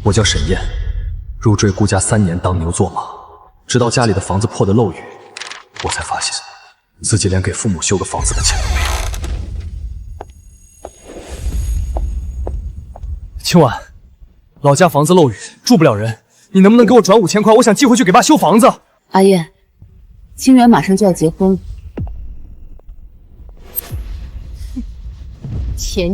我叫沈燕，入赘顾家3年当牛做马，直到家里的房子破得漏雨，我才发现自己连给父母修个房子的钱都没有。青婉，老家房子漏雨，住不了人，你能不能给我转5000块？我想寄回去给爸修房子。阿燕，清源马上就要结婚了。钱，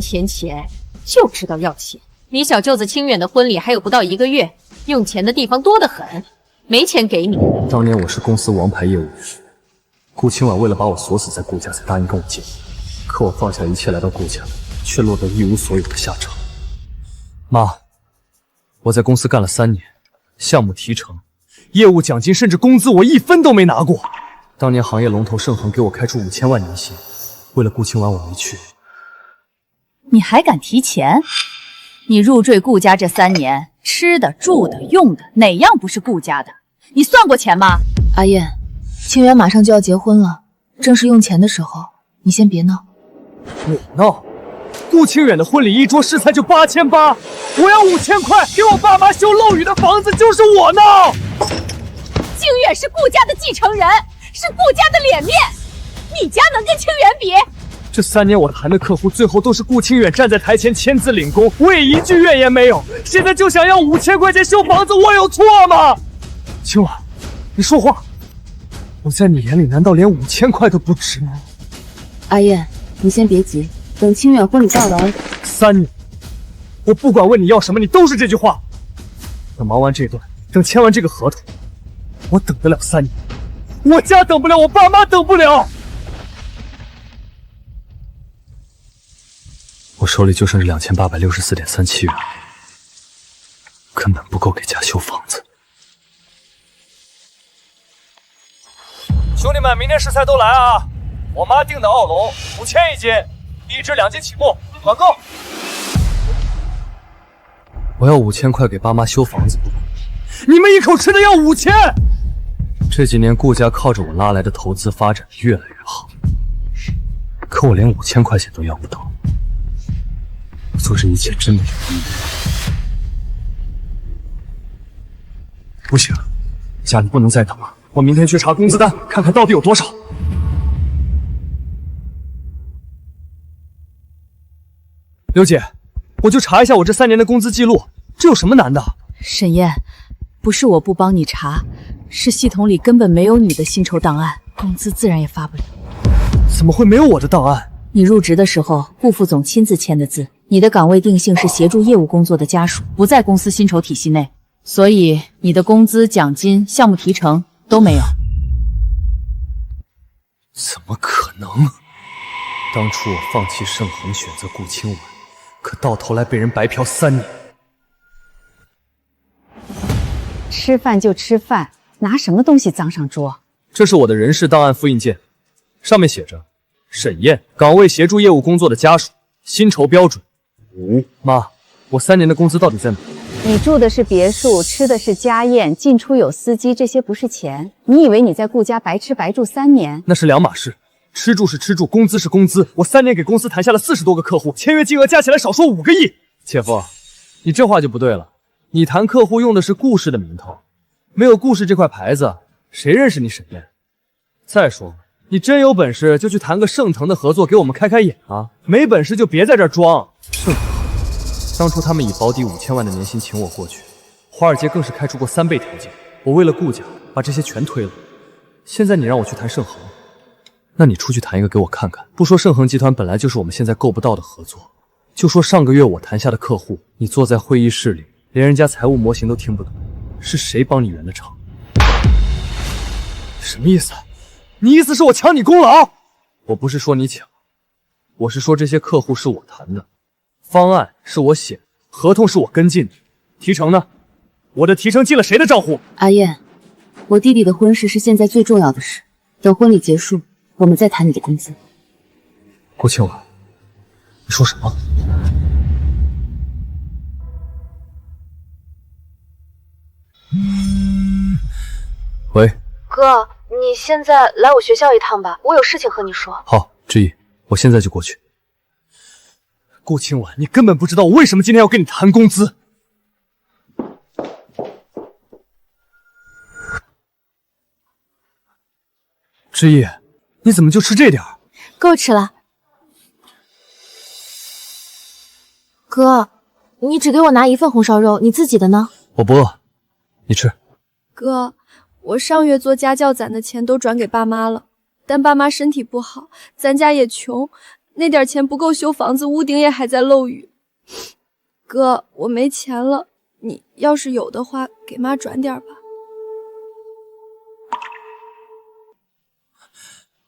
就知道要钱。离小舅子清远的婚礼还有不到1个月，用钱的地方多得很，没钱给你。当年我是公司王牌业务员，顾清婉为了把我锁死在顾家，才答应跟我结婚。可我放下一切来到顾家，却落得一无所有的下场。妈，我在公司干了3年，项目提成、业务奖金甚至工资我1分都没拿过。当年行业龙头盛恒给我开出5000万年薪，为了顾清婉我没去。你还敢提钱？你入赘顾家这3年，吃的、住的、用的，哪样不是顾家的？你算过钱吗？阿燕，清源马上就要结婚了，正是用钱的时候，你先别闹。我闹？顾清远的婚礼一桌食材就8800，我要5000块给我爸妈修漏雨的房子，就是我闹。清远是顾家的继承人，是顾家的脸面，你家能跟清远比？这3年我谈的客户，最后都是顾清远站在台前签字领工，我也一句怨言没有。现在就想要5000块钱修房子，我有错吗？清婉，你说话，我在你眼里难道连5000块都不值吗？阿燕，你先别急，等清远婚礼到来，3年，我不管问你要什么，你都是这句话。等忙完这段，等签完这个合同，我等得了3年，我家等不了，我爸妈等不了。我手里就剩这2864.37元，根本不够给家修房子。兄弟们，明天食材都来啊！我妈订的奥龙5000一斤，1只2斤起步，团购。我要5000块给爸妈修房子，你们一口吃的要5000。这几年顾家靠着我拉来的投资发展越来越好，可我连5000块钱都要不到。我做这一切真没有意义。不行，家里不能再等了，我明天去查工资单，看看到底有多少。刘姐，我就查一下我这3年的工资记录，这有什么难的？沈燕，不是我不帮你查，是系统里根本没有你的薪酬档案，工资自然也发不了。怎么会没有我的档案？你入职的时候，顾副总亲自签的字。你的岗位定性是协助业务工作的家属，不在公司薪酬体系内，所以你的工资、奖金、项目提成都没有。怎么可能？当初我放弃盛恒，选择顾清婉，可到头来被人白嫖3年。吃饭就吃饭，拿什么东西脏上桌？这是我的人事档案复印件，上面写着沈燕，岗位协助业务工作的家属，薪酬标准5。妈，我3年的工资到底在哪？你住的是别墅，吃的是家宴，进出有司机，这些不是钱。你以为你在顾家白吃白住3年？那是两码事。吃住是吃住，工资是工资。我3年给公司谈下了40多个客户，签约金额加起来少说5个亿。姐夫，你这话就不对了。你谈客户用的是顾氏的名头，没有顾氏这块牌子，谁认识你沈燕？再说，你真有本事就去谈个盛腾的合作，给我们开开眼啊！没本事就别在这儿装。盛腾，当初他们以保底5000万的年薪请我过去，华尔街更是开出过3倍条件，我为了顾家把这些全推了。现在你让我去谈盛恒，那你出去谈一个给我看看。不说盛恒集团本来就是我们现在够不到的合作，就说上个月我谈下的客户，你坐在会议室里，连人家财务模型都听不懂，是谁帮你圆的场？什么意思？你意思是我抢你功劳？我不是说你抢，我是说这些客户是我谈的，方案是我写的，合同是我跟进的，提成呢？我的提成进了谁的账户？阿燕，我弟弟的婚事是现在最重要的事，等婚礼结束，我们再谈你的工资。顾清婉，你说什么？喂，哥，你现在来我学校一趟吧，我有事情和你说。好，志毅，我现在就过去。顾清婉，你根本不知道我为什么今天要跟你谈工资。之意，你怎么就吃这点儿？够吃了。哥，你只给我拿1份红烧肉，你自己的呢？我不饿，你吃。哥，我上月做家教攒的钱都转给爸妈了，但爸妈身体不好，咱家也穷，那点钱不够修房子，屋顶也还在漏雨。哥，我没钱了，你要是有的话，给妈转点吧。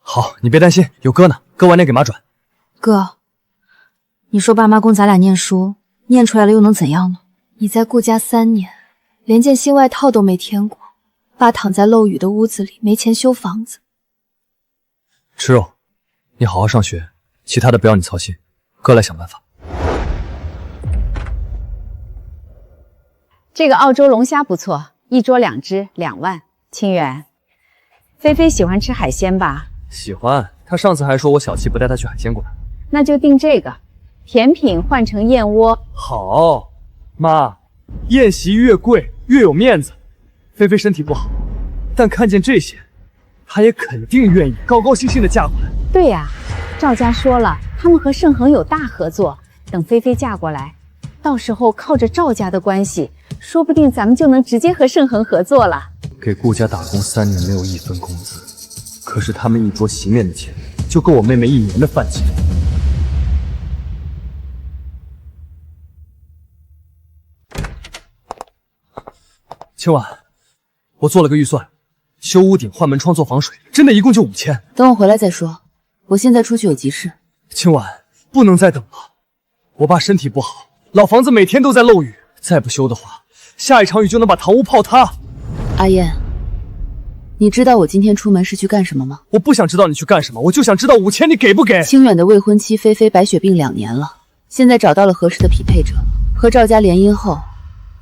好，你别担心，有哥呢，哥晚点给妈转。哥，你说爸妈供咱俩念书，念出来了又能怎样呢？你在顾家3年，连件新外套都没添过，爸躺在漏雨的屋子里，没钱修房子。吃肉，你好好上学，其他的不要你操心，哥来想办法。这个澳洲龙虾不错，一桌2只，2万。清远，菲菲喜欢吃海鲜吧？喜欢，他上次还说我小气不带他去海鲜馆。那就订这个，甜品换成燕窝。好，妈，宴席越贵越有面子。菲菲身体不好，但看见这些，她也肯定愿意高高兴兴的嫁过来。对呀，赵家说了，他们和盛恒有大合作，等菲菲嫁过来，到时候靠着赵家的关系，说不定咱们就能直接和盛恒合作了。给顾家打工3年没有1分工资，可是他们一桌席面的钱就够我妹妹1年的饭钱。清婉，我做了个预算，修屋顶、换门窗、做防水，真的一共就5000。等我回来再说，我现在出去有急事。清婉，不能再等了，我爸身体不好，老房子每天都在漏雨，再不修的话，下一场雨就能把堂屋泡塌。阿燕，你知道我今天出门是去干什么吗？我不想知道你去干什么，我就想知道5000你给不给？清远的未婚妻菲菲白血病2年了，现在找到了合适的匹配者，和赵家联姻后，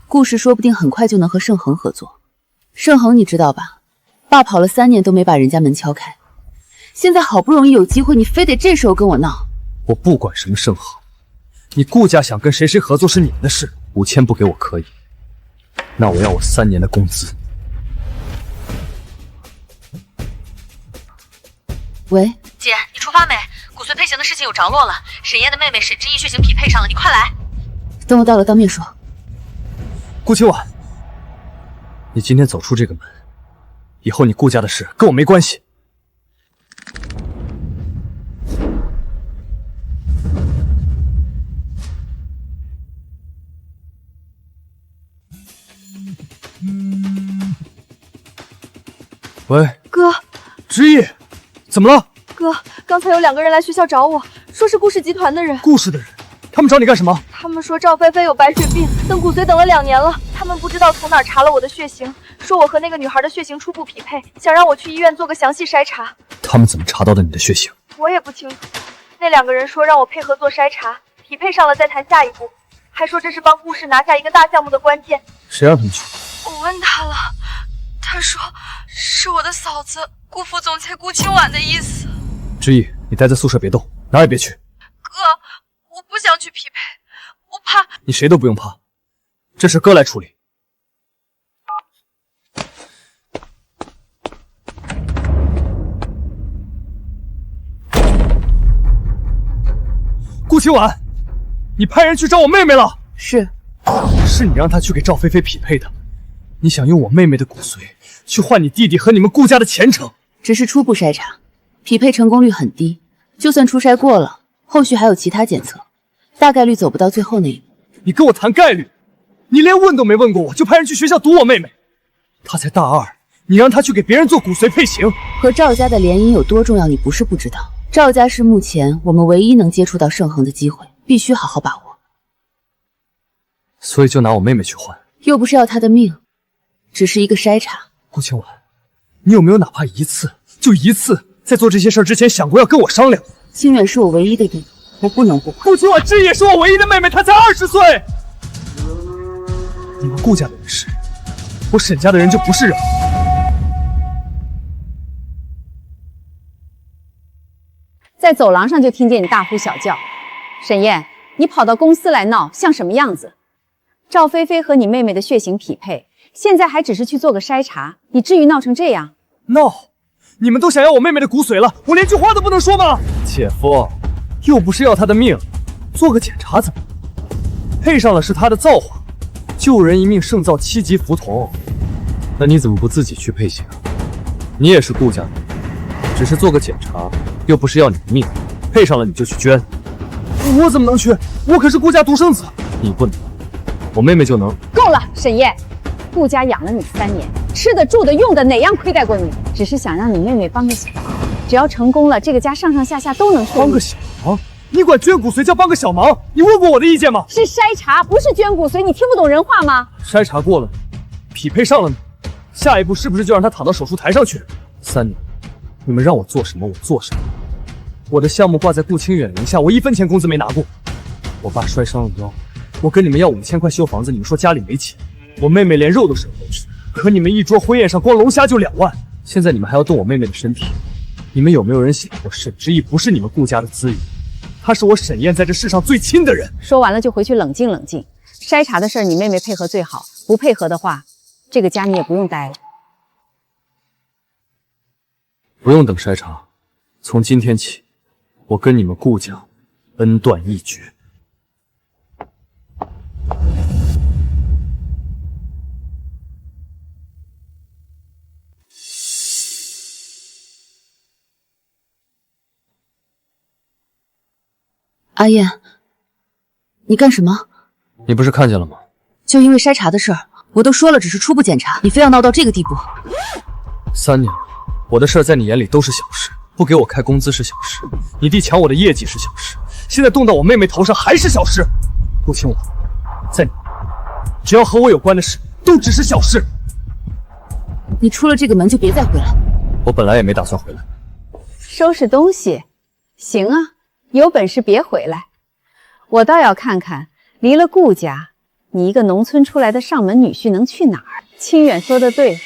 顾氏说不定很快就能和盛恒合作。盛恒你知道吧？爸跑了3年都没把人家门敲开，现在好不容易有机会，你非得这时候跟我闹。我不管什么盛恒，你顾家想跟谁合作是你们的事，5000不给我可以，那我要我3年的工资。喂，姐，你出发没？骨髓配型的事情有着落了，沈烨的妹妹沈之意血型匹配上了，你快来！等我到了当面说。顾清婉，你今天走出这个门，以后你顾家的事跟我没关系。喂，哥，之意，怎么了？哥，刚才有2个人来学校找我，说是顾氏集团的人。顾氏的人，他们找你干什么？他们说赵菲菲有白血病，等骨髓等了2年了，他们不知道从哪儿查了我的血型，说我和那个女孩的血型初步匹配，想让我去医院做个详细筛查。他们怎么查到的你的血型？我也不清楚。那2个人说让我配合做筛查，匹配上了再谈下一步，还说这是帮顾氏拿下一个大项目的关键。谁让他们去？我问他了，他说是我的嫂子顾副总裁顾清婉的意思。之意，你待在宿舍别动，哪儿也别去。哥，我不想去匹配，我怕。你谁都不用怕，这事哥来处理。顾清婉，你派人去找我妹妹了？是你让她去给赵菲菲匹配的，你想用我妹妹的骨髓去换你弟弟和你们顾家的前程？只是初步筛查，匹配成功率很低，就算初筛过了，后续还有其他检测，大概率走不到最后那一步。你跟我谈概率？你连问都没问过我，就派人去学校堵我妹妹？她才大2，你让她去给别人做骨髓配型？和赵家的联姻有多重要，你不是不知道。赵家是目前我们唯一能接触到盛恒的机会，必须好好把握。所以就拿我妹妹去换，又不是要她的命，只是一个筛查。顾清婉，你有没有哪怕一次，就一次，在做这些事儿之前想过要跟我商量？清远是我唯一的弟弟，我不能不管。顾清婉，这也是我唯一的妹妹，她才20岁。你们顾家的人是人，我沈家的人就不是人。在走廊上就听见你大呼小叫。沈烨，你跑到公司来闹，像什么样子？赵菲菲和你妹妹的血型匹配，现在还只是去做个筛查，你至于闹成这样？闹？你们都想要我妹妹的骨髓了，我连句话都不能说吗？姐夫，又不是要她的命，做个检查怎么？配上了是她的造化，救人一命胜造7级浮屠。那你怎么不自己去配型？你也是顾家的，只是做个检查，又不是要你的命，配上了你就去捐。我怎么能去？我可是顾家独生子。你不能，我妹妹就能。够了，沈烨，顾家养了你3年，吃的、住的、用的，哪样亏待过你？只是想让你妹妹帮个小忙，只要成功了，这个家上上下下都能顺利。帮个小忙？你管捐骨髓叫帮个小忙？你问过我的意见吗？是筛查，不是捐骨髓，你听不懂人话吗？筛查过了，匹配上了呢，下一步是不是就让他躺到手术台上去？3年，你们让我做什么我做什么。我的项目挂在顾清远名下，我1分钱工资没拿过。我爸摔伤了腰，我跟你们要5000块修房子，你们说家里没钱。我妹妹连肉都舍不得吃，可你们一桌婚宴上光龙虾就2万，现在你们还要动我妹妹的身体，你们有没有人想过，沈之意不是你们顾家的资源，他是我沈燕在这世上最亲的人。说完了就回去冷静冷静。筛查的事儿你妹妹配合最好，不配合的话，这个家你也不用待了。不用等筛查，从今天起，我跟你们顾家恩断义绝。阿燕，你干什么？你不是看见了吗？就因为筛查的事儿，我都说了只是初步检查，你非要闹到这个地步。3年了，我的事儿在你眼里都是小事，不给我开工资是小事，你弟抢我的业绩是小事，现在动到我妹妹头上还是小事。顾清婉，在你，只要和我有关的事都只是小事。你出了这个门就别再回来。我本来也没打算回来。收拾东西，行啊，有本事别回来。我倒要看看，离了顾家，你一个农村出来的上门女婿能去哪儿？清远说的对，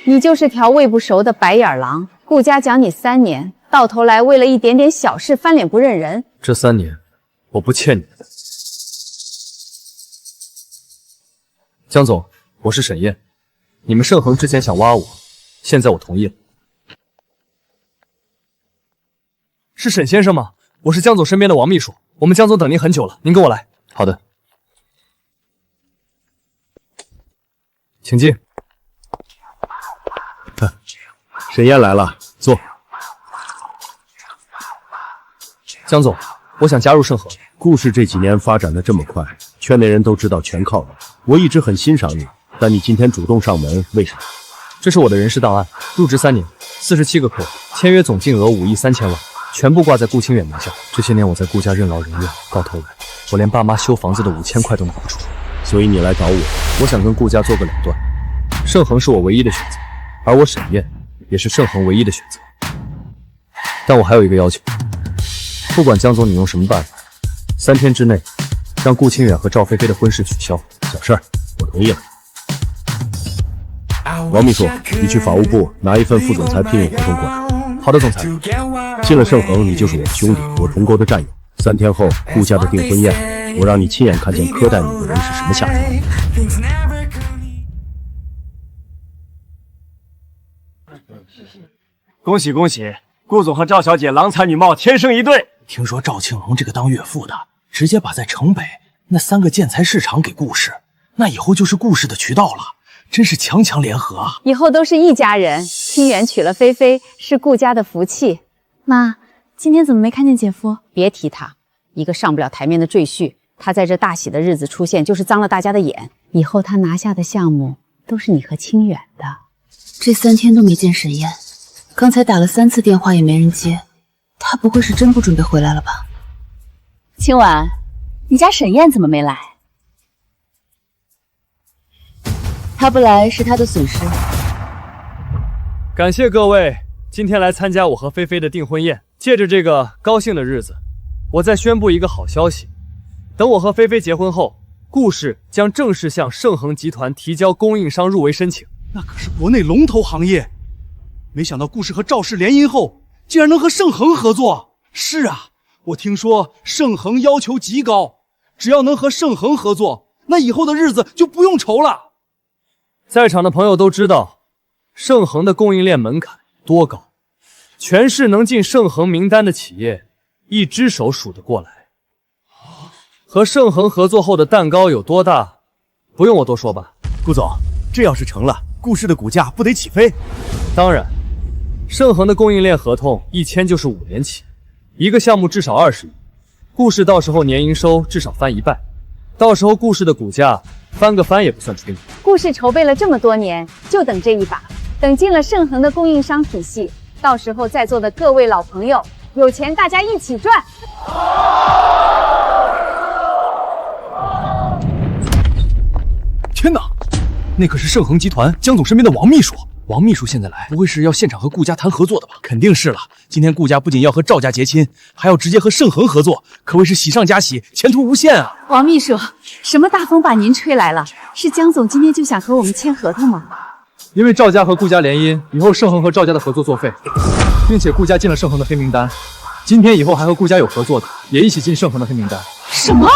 你就是条喂不熟的白眼狼。顾家养你3年，到头来为了一点点小事翻脸不认人。这3年，我不欠你的。江总，我是沈燕，你们盛恒之前想挖我，现在我同意了。是沈先生吗？我是江总身边的王秘书，我们江总等您很久了，您跟我来。好的，请进。沈燕来了，坐。江总，我想加入盛恒。顾氏这几年发展的这么快，圈内人都知道全靠你。我一直很欣赏你，但你今天主动上门，为什么？这是我的人事档案，入职3年，47个客户，签约总金额5亿3000万，全部挂在顾清远名下。这些年我在顾家任劳任怨，到头来我连爸妈修房子的5000块都拿不出。所以你来找我，我想跟顾家做个2段。盛恒是我唯一的选择，而我沈燕也是盛恒唯一的选择。但我还有一个要求，不管江总你用什么办法，3天之内让顾清远和赵菲菲的婚事取消。小事儿，我同意了。王秘书，你去法务部拿一份副总裁聘用合同过来。好的，总裁。进了盛恒，你就是我的兄弟，我同沟的战友。3天后，顾家的订婚宴，我让你亲眼看见苛待你的人是什么下场。恭喜恭喜，顾总和赵小姐郎才女貌，天生一对。听说赵庆龙这个当岳父的，直接把在城北那3个建材市场给顾氏，那以后就是顾氏的渠道了，真是强强联合啊！以后都是一家人。清远娶了菲菲，是顾家的福气。妈，今天怎么没看见姐夫？别提他，一个上不了台面的赘婿，他在这大喜的日子出现，就是脏了大家的眼。以后他拿下的项目都是你和清远的。这3天都没见沈燕，刚才打了3次电话也没人接，他不会是真不准备回来了吧？清婉，你家沈燕怎么没来？他不来是他的损失。感谢各位今天来参加我和菲菲的订婚宴。借着这个高兴的日子，我再宣布一个好消息：等我和菲菲结婚后，顾氏将正式向盛恒集团提交供应商入围申请。那可是国内龙头行业，没想到顾氏和赵氏联姻后，竟然能和盛恒合作。是啊，我听说盛恒要求极高，只要能和盛恒合作，那以后的日子就不用愁了。在场的朋友都知道，盛恒的供应链门槛多高？全市能进盛恒名单的企业，一只手数得过来。和盛恒合作后的蛋糕有多大，不用我多说吧？顾总，这要是成了，顾氏的股价不得起飞？当然，盛恒的供应链合同一签就是5年期，一个项目至少20亿，顾氏到时候年营收至少翻1倍，到时候顾氏的股价翻个番也不算吹牛。顾氏筹备了这么多年，就等这一把，等进了盛恒的供应商体系，到时候在座的各位老朋友，有钱大家一起赚。天哪，那可是盛恒集团江总身边的王秘书。王秘书现在来，不会是要现场和顾家谈合作的吧？肯定是了。今天顾家不仅要和赵家结亲，还要直接和盛恒合作，可谓是喜上加喜，前途无限啊！王秘书，什么大风把您吹来了？是江总今天就想和我们签合同吗？因为赵家和顾家联姻，以后盛恒和赵家的合作作废，并且顾家进了盛恒的黑名单。今天以后还和顾家有合作的，也一起进盛恒的黑名单。什么？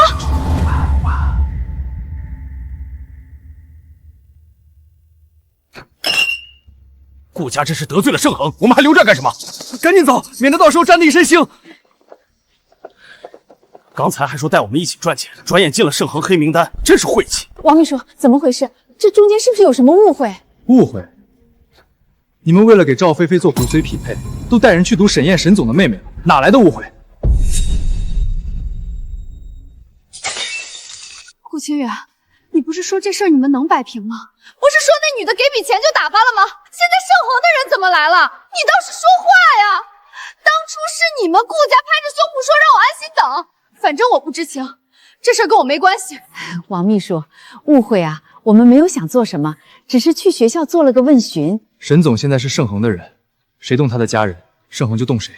顾家这是得罪了盛恒，我们还留这干什么？赶紧走，免得到时候沾得一身腥。刚才还说带我们一起赚钱，转眼进了盛恒黑名单，真是晦气。王秘书，怎么回事？这中间是不是有什么误会？误会？你们为了给赵菲菲做骨髓匹配，都带人去毒沈燕沈总的妹妹，哪来的误会？顾清远，你不是说这事儿你们能摆平吗？不是说那女的给笔钱就打发了吗？现在盛恒的人怎么来了？你倒是说话呀！当初是你们顾家拍着胸脯说让我安心等，反正我不知情，这事儿跟我没关系。王秘书，误会啊，我们没有想做什么，只是去学校做了个问询。沈总现在是盛恒的人，谁动他的家人，盛恒就动谁。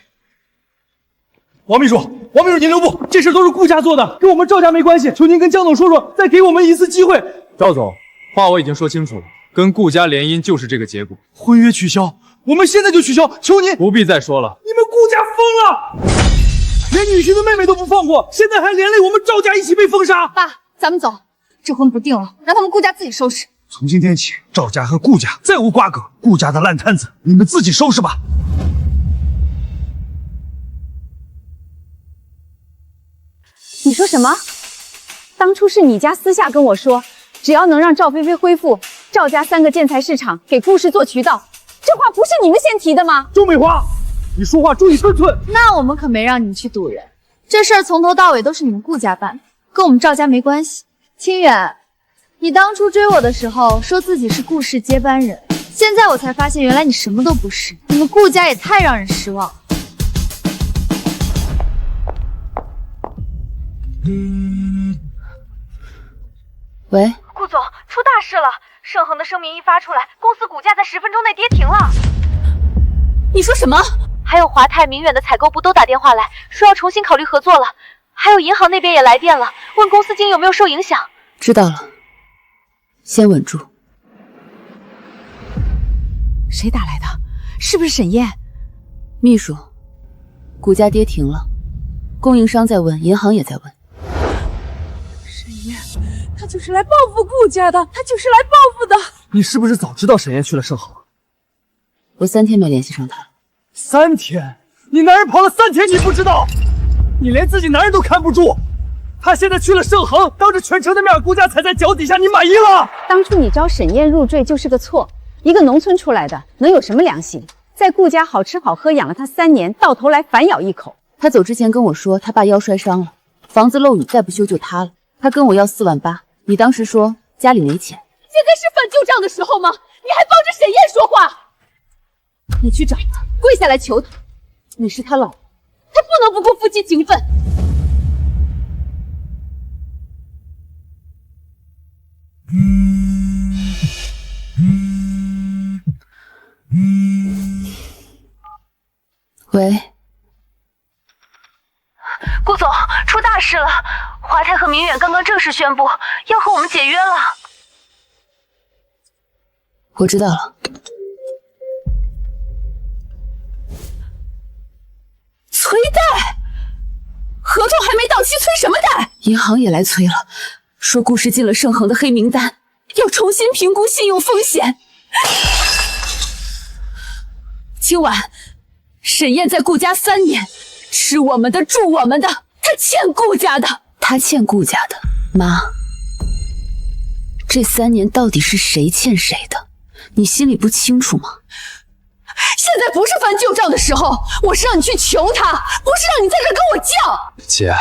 王秘书，您留步，这事都是顾家做的，跟我们赵家没关系，求您跟江总说说，再给我们一次机会。赵总，话我已经说清楚了，跟顾家联姻就是这个结果。婚约取消，我们现在就取消，求您。不必再说了，你们顾家疯了，连女婿的妹妹都不放过，现在还连累我们赵家一起被封杀。爸，咱们走，这婚不定了，让他们顾家自己收拾。从今天起，赵家和顾家再无瓜葛，顾家的烂摊子你们自己收拾吧。你说什么？当初是你家私下跟我说，只要能让赵菲菲恢复赵家3个建材市场给顾氏做渠道，这话不是你们先提的吗？周美华，你说话注意分寸。那我们可没让你们去堵人，这事儿从头到尾都是你们顾家办的，跟我们赵家没关系。清远，你当初追我的时候说自己是顾氏接班人，现在我才发现原来你什么都不是，你们顾家也太让人失望。喂，顾总，出大事了！盛恒的声明一发出来，公司股价在10分钟内跌停了。你说什么？还有华泰、明远的采购部都打电话来说要重新考虑合作了，还有银行那边也来电了，问公司经营有没有受影响。知道了，先稳住。谁打来的？是不是沈燕？秘书，股价跌停了，供应商在问，银行也在问。沈燕，他就是来报复顾家的，他就是来报复的。你是不是早知道沈燕去了盛恒？我3天没联系上他。3天？你男人跑了3天，你不知道？你连自己男人都看不住。他现在去了盛恒，当着全城的面，顾家踩在脚底下，你满意了？当初你招沈燕入赘就是个错，一个农村出来的能有什么良心？在顾家好吃好喝养了他3年，到头来反咬一口。他走之前跟我说他爸腰摔伤了，房子漏雨再不修就塌了，他跟我要4万8，你当时说家里没钱。现在是翻旧账的时候吗？你还帮着沈燕说话？你去找他，跪下来求他，你是他老婆，他不能不顾夫妻情分。喂，顾总，出大事了！华泰和明远刚刚正式宣布要和我们解约了。我知道了。催贷？合同还没到期，催什么贷？银行也来催了，说顾氏进了盛恒的黑名单，要重新评估信用风险。今晚，沈燕在顾家3年，吃我们的，住我们的，她欠顾家的。她欠顾家的。妈，这3年到底是谁欠谁的？你心里不清楚吗？现在不是翻旧账的时候，我是让你去求他，不是让你在这跟我犟。姐，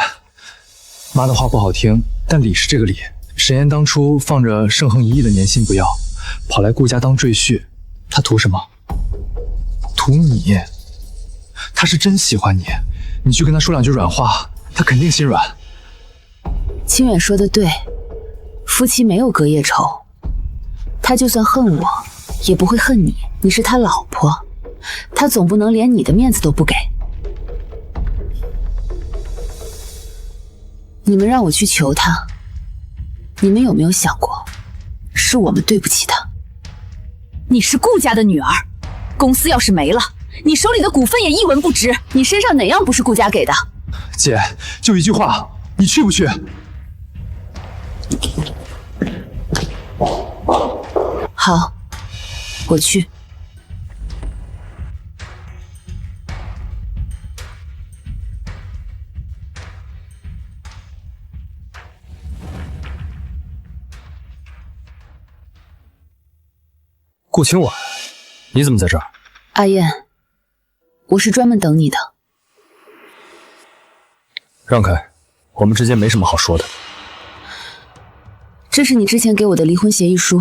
妈的话不好听，但理是这个理。沈燕当初放着盛恒1亿的年薪不要，跑来顾家当赘婿，她图什么？图你。她是真喜欢你，你去跟她说2句软话，她肯定心软。清远说的对，夫妻没有隔夜仇，他就算恨我，也不会恨你，你是他老婆，他总不能连你的面子都不给。你们让我去求他，你们有没有想过，是我们对不起他？你是顾家的女儿，公司要是没了，你手里的股份也一文不值。你身上哪样不是顾家给的？姐，就一句话，你去不去？好，我去。顾清婉，你怎么在这儿？阿燕，我是专门等你的。让开，我们之间没什么好说的。这是你之前给我的离婚协议书，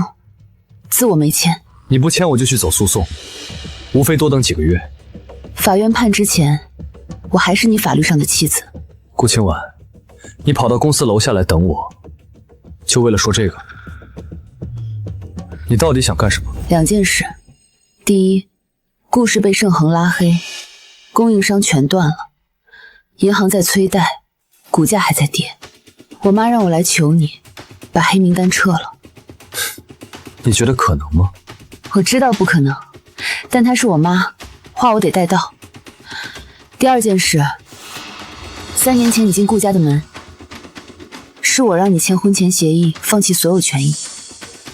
字我没签。你不签我就去走诉讼，无非多等几个月。法院判之前，我还是你法律上的妻子。顾清婉，你跑到公司楼下来等我，就为了说这个？你到底想干什么？2件事。第一，顾氏被盛恒拉黑，供应商全断了，银行在催贷，股价还在跌。我妈让我来求你，把黑名单撤了。你觉得可能吗？我知道不可能，但她是我妈，话我得带到。第2件事，3年前你进顾家的门，是我让你签婚前协议，放弃所有权益，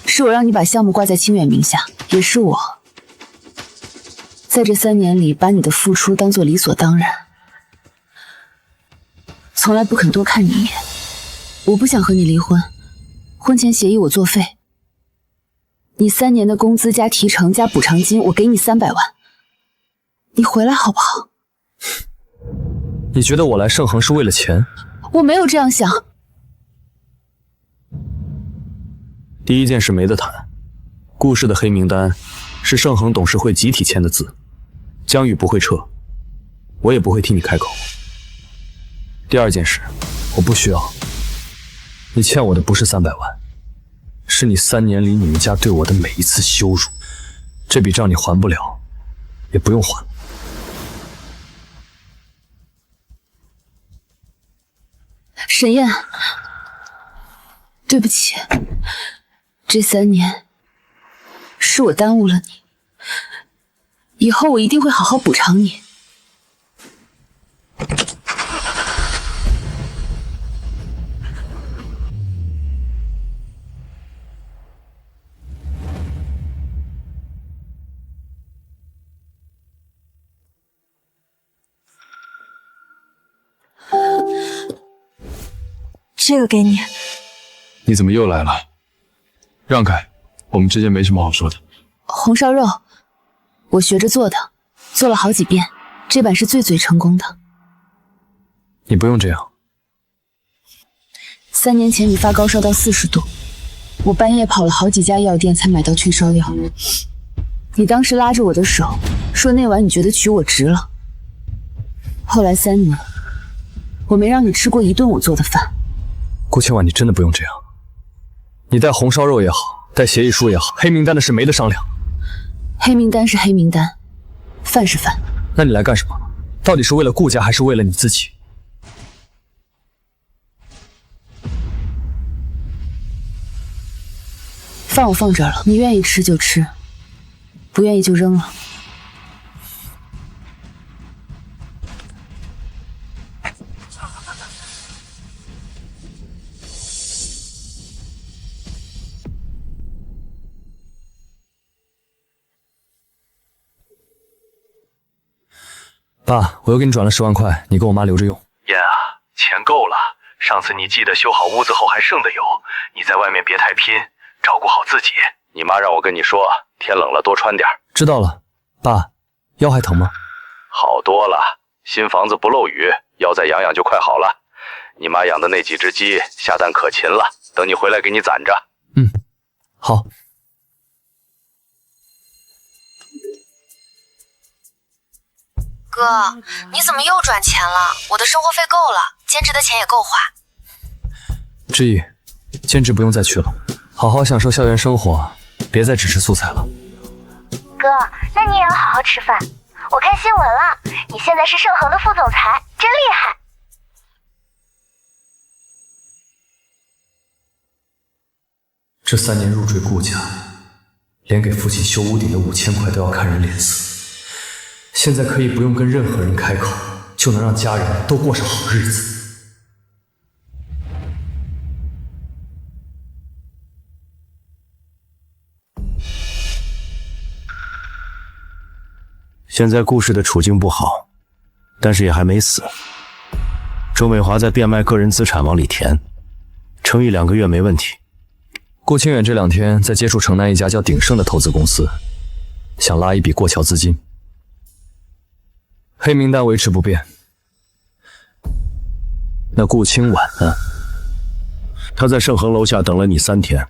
是我让你把项目挂在清远名下，也是我在这3年里把你的付出当作理所当然，从来不肯多看你一眼。我不想和你离婚，婚前协议我作废。你3年的工资加提成加补偿金，我给你300万，你回来好不好？你觉得我来盛恒是为了钱？我没有这样想。第1件事没得谈，顾氏的黑名单是盛恒董事会集体签的字，江宇不会撤，我也不会替你开口。第2件事，我不需要。你欠我的不是300万，是你3年里你们家对我的每一次羞辱。这笔账你还不了，也不用还。沈燕，对不起，这3年是我耽误了你，以后我一定会好好补偿你。这个给你。你怎么又来了？让开，我们之间没什么好说的。红烧肉，我学着做的，做了好几遍，这版是最成功的。你不用这样。3年前你发高烧到40度，我半夜跑了好几家药店才买到退烧药。你当时拉着我的手，说那晚你觉得娶我值了。后来3年，我没让你吃过一顿我做的饭。顾清婉，你真的不用这样。你带红烧肉也好，带协议书也好，黑名单的事没得商量。黑名单是黑名单，饭是饭。那你来干什么？到底是为了顾家，还是为了你自己？饭我放这儿了，你愿意吃就吃，不愿意就扔了。爸，我又给你转了10万块，你跟我妈留着用。燕啊，钱够了。上次你记得修好屋子后还剩的有，你在外面别太拼，照顾好自己。你妈让我跟你说，天冷了多穿点。知道了。爸，腰还疼吗？好多了，新房子不漏雨，腰再养养就快好了。你妈养的那几只鸡下蛋可勤了，等你回来给你攒着。好。哥，你怎么又转钱了？我的生活费够了，兼职的钱也够花。志毅，兼职不用再去了，好好享受校园生活，别再只吃素菜了。哥，那你也要好好吃饭。我看新闻了，你现在是盛恒的副总裁，真厉害。这3年入赘顾家，连给父亲修屋顶的5000块都要看人脸色。现在可以不用跟任何人开口，就能让家人都过上好日子。现在顾氏的处境不好，但是也还没死。周美华在变卖个人资产往里填，撑1-2个月没问题。顾清远这2天在接触城南一家叫鼎盛的投资公司，想拉一笔过桥资金。黑名单维持不变。那顾清晚呢？他在盛恒楼下等了你3天，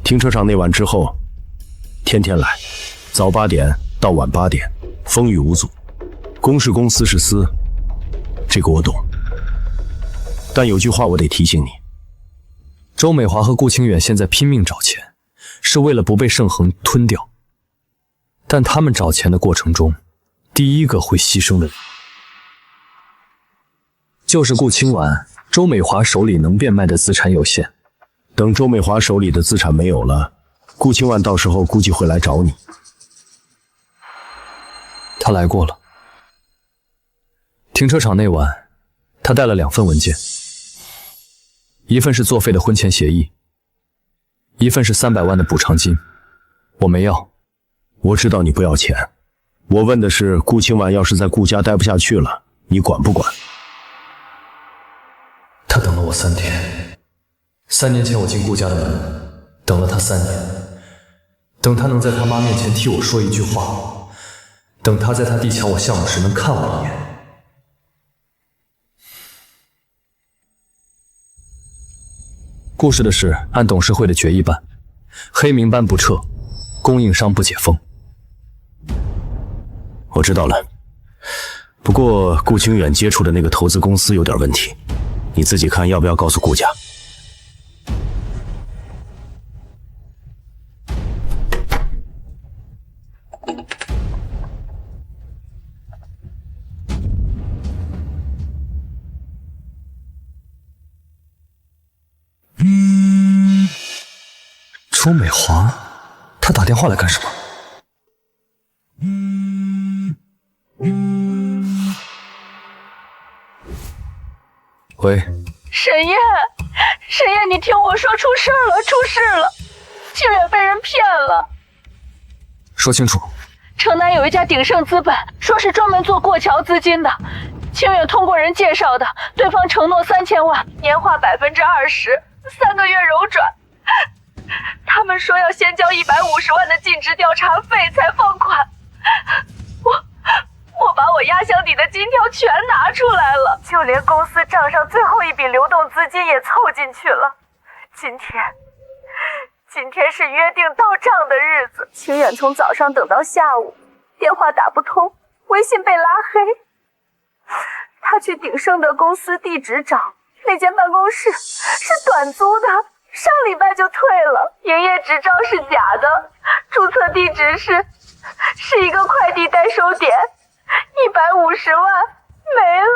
停车场那晚之后，天天来，早8点到晚8点，风雨无阻。公是公，私是私，这个我懂。但有句话我得提醒你，周美华和顾清远现在拼命找钱，是为了不被盛恒吞掉。但他们找钱的过程中，第一个会牺牲的人，就是顾清晚。周美华手里能变卖的资产有限，等周美华手里的资产没有了，顾清晚到时候估计会来找你。他来过了。停车场那晚，他带了2份文件，一份是作废的婚前协议，一份是300万的补偿金，我没要。我知道你不要钱，我问的是顾清晚要是在顾家待不下去了，你管不管？他等了我3天，3年前我进顾家的门，等了他3年，等他能在他妈面前替我说一句话，等他在他弟抢我项目时能看我一眼。顾氏的事按董事会的决议办，黑名单不撤，供应商不解封。我知道了，不过顾清远接触的那个投资公司有点问题，你自己看要不要告诉顾家。周美华，她打电话来干什么？喂，沈燕，沈燕，你听我说，出事了，出事了！清远被人骗了。说清楚。城南有一家鼎盛资本，说是专门做过桥资金的，清远通过人介绍的，对方承诺3000万，年化20%，3个月柔转。他们说要先交150万的尽职调查费才放款，我把我压箱底的金条全拿出来了，就连公司账上最后一笔流动资金也凑进去了。今天是约定到账的日子，清远从早上等到下午，电话打不通，微信被拉黑。他去鼎盛的公司地址找，那间办公室是短租的，上礼拜就退了，营业执照是假的，注册地址是一个快递代收点，150万没了，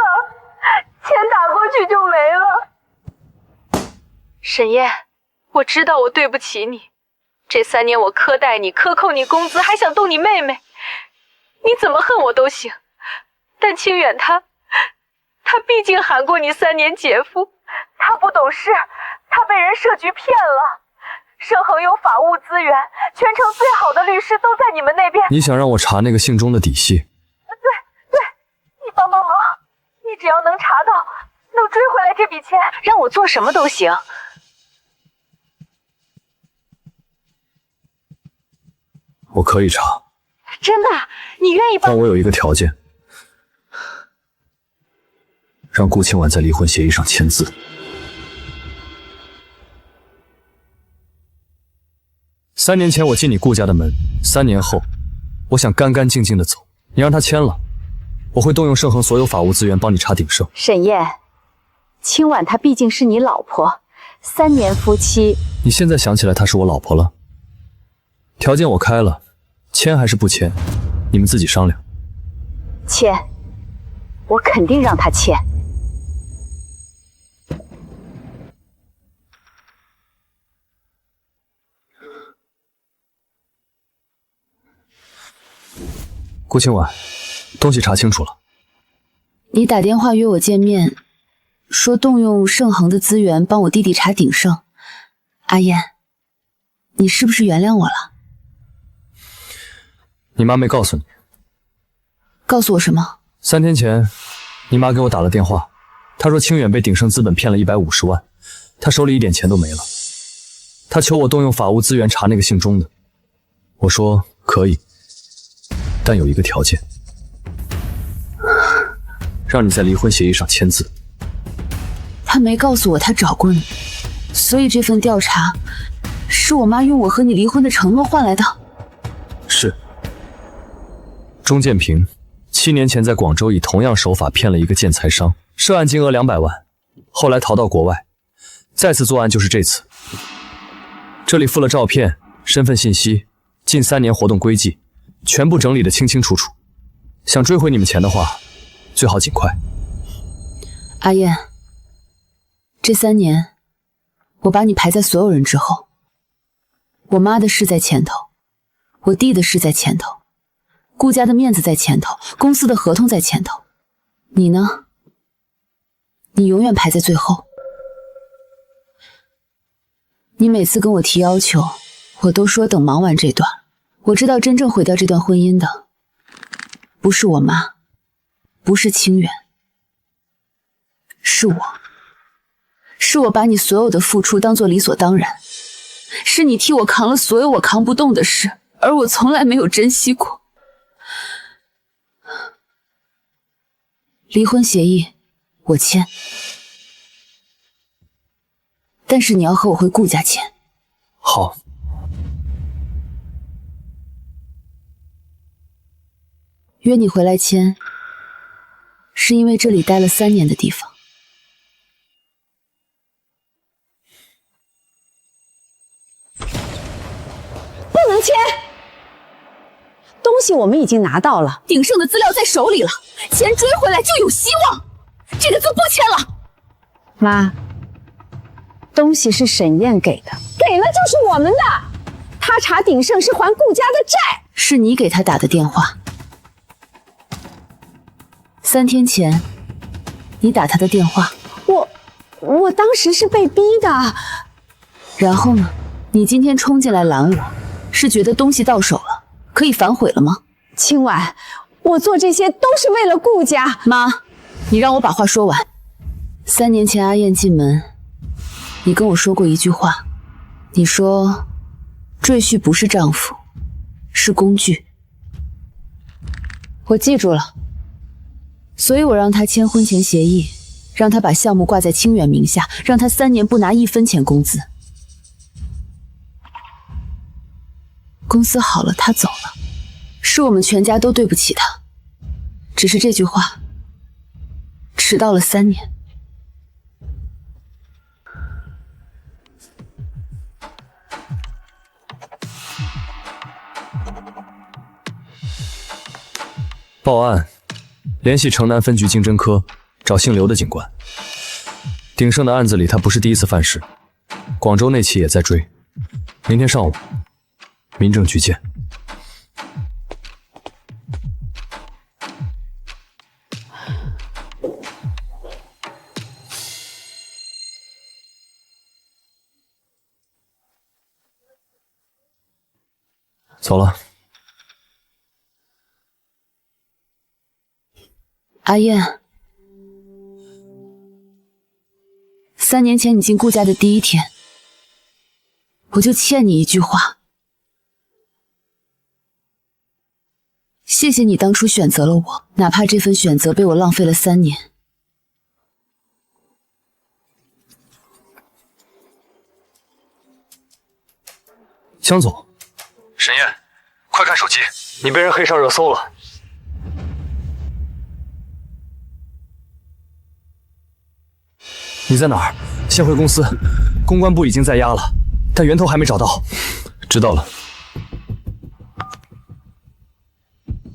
钱打过去就没了。沈燕，我知道我对不起你，这3年我苛待你，克扣你工资，还想动你妹妹，你怎么恨我都行。但清远他毕竟喊过你3年姐夫，他不懂事，他被人设局骗了。盛恒有法务资源，全城最好的律师都在你们那边。你想让我查那个信中的底细？对，帮帮忙！你只要能查到，能追回来这笔钱，让我做什么都行。我可以查。真的？你愿意帮？但我有一个条件，让顾清婉在离婚协议上签字。3年前我进你顾家的门，3年后，我想干干净净的走，你让他签了，我会动用盛恒所有法务资源帮你查鼎盛。沈燕，清婉她毕竟是你老婆，3年夫妻。你现在想起来她是我老婆了？条件我开了，签还是不签，你们自己商量。签，我肯定让她签。顾清婉，东西查清楚了。你打电话约我见面，说动用盛恒的资源帮我弟弟查鼎盛。阿燕，你是不是原谅我了？你妈没告诉你？告诉我什么？3天前，你妈给我打了电话，她说清远被鼎盛资本骗了150万，她手里一点钱都没了。她求我动用法务资源查那个姓钟的，我说可以，但有一个条件，让你在离婚协议上签字。他没告诉我他找过你，所以这份调查是我妈用我和你离婚的承诺换来的。是。钟建平7年前在广州以同样手法骗了一个建材商，涉案金额200万，后来逃到国外，再次作案就是这次。这里附了照片、身份信息、近3年活动轨迹，全部整理得清清楚楚。想追回你们钱的话，最好尽快。阿燕，这3年，我把你排在所有人之后。我妈的事在前头，我弟的事在前头，顾家的面子在前头，公司的合同在前头。你呢？你永远排在最后。你每次跟我提要求，我都说等忙完这段。我知道真正毁掉这段婚姻的，不是我妈，不是清远，是我。是我把你所有的付出当作理所当然，是你替我扛了所有我扛不动的事，而我从来没有珍惜过。离婚协议我签，但是你要和我回顾家签。好。约你回来签，是因为这里待了3年的地方。不能签！东西我们已经拿到了，鼎盛的资料在手里了，钱追回来就有希望。这个就不签了。妈，东西是沈燕给的，给了就是我们的。他查鼎盛是还顾家的债。是你给他打的电话。3天前，你打他的电话。我当时是被逼的。然后呢？你今天冲进来拦我，是觉得东西到手了，可以反悔了吗？清婉，我做这些都是为了顾家。妈，你让我把话说完。3年前阿燕进门，你跟我说过一句话，你说赘婿不是丈夫，是工具。我记住了，所以我让他签婚前协议，让他把项目挂在清远名下，让他3年不拿1分钱工资。公司好了，他走了，是我们全家都对不起他。只是这句话迟到了3年。报案，联系城南分局经侦科，找姓刘的警官。鼎盛的案子里，他不是第一次犯事，广州那起也在追。明天上午，民政局见。走了。阿燕，3年前你进顾家的第一天，我就欠你一句话。谢谢你当初选择了我，哪怕这份选择被我浪费了3年。江总，沈燕，快看手机，你被人黑上热搜了。你在哪儿？先回公司，公关部已经在押了，但源头还没找到。知道了。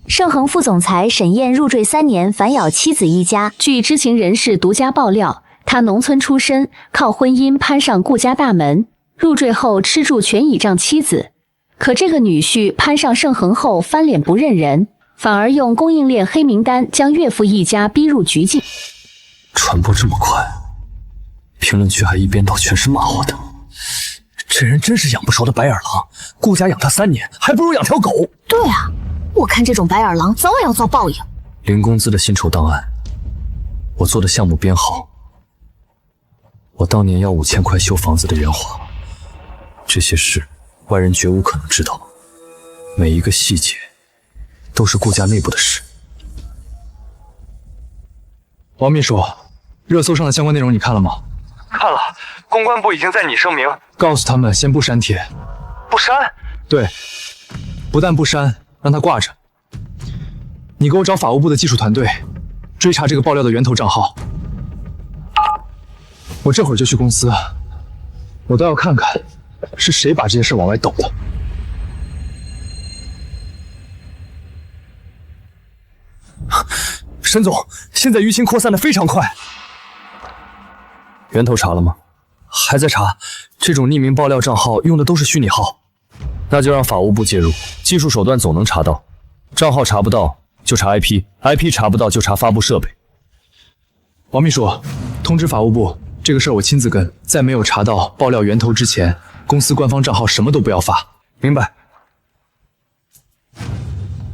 盛恒副总裁沈燕入赘3年，反咬妻子一家。据知情人士独家爆料，他农村出身，靠婚姻攀上顾家大门，入赘后吃住全倚仗妻子。可这个女婿攀上盛恒后翻脸不认人，反而用供应链黑名单将岳父一家逼入绝境。传播这么快，评论区还一边倒全是骂我的。这人真是养不熟的白眼狼，顾家养他3年，还不如养条狗。对啊，我看这种白眼狼早晚要遭报应。零工资的薪酬档案，我做的项目编号，我当年要5000块修房子的原话，这些事外人绝无可能知道，每一个细节都是顾家内部的事。王秘书，热搜上的相关内容你看了吗？看了，公关部已经在拟声明，告诉他们先不删帖。不删？对，不但不删，让他挂着。你给我找法务部的技术团队，追查这个爆料的源头账号。我这会儿就去公司，我倒要看看是谁把这些事往外抖的。沈总，现在舆情扩散的非常快。源头查了吗？还在查，这种匿名爆料账号用的都是虚拟号。那就让法务部介入，技术手段总能查到。账号查不到就查 IP，IP 查不到就查发布设备。王秘书，通知法务部，这个事儿我亲自跟，在没有查到爆料源头之前，公司官方账号什么都不要发。明白。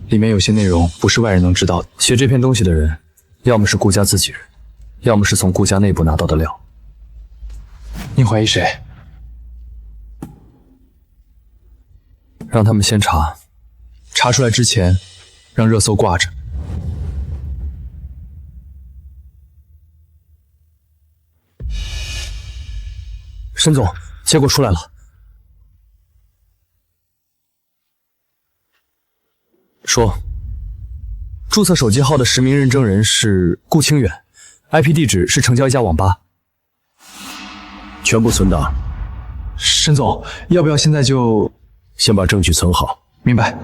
里面有些内容不是外人能知道的。写这篇东西的人，要么是顾家自己人，要么是从顾家内部拿到的料。你怀疑谁？让他们先查，查出来之前，让热搜挂着。沈总，结果出来了。说，注册手机号的实名认证人是顾清远 ，IP 地址是城郊一家网吧。全部存档。沈总，要不要现在就先把证据存好？明白。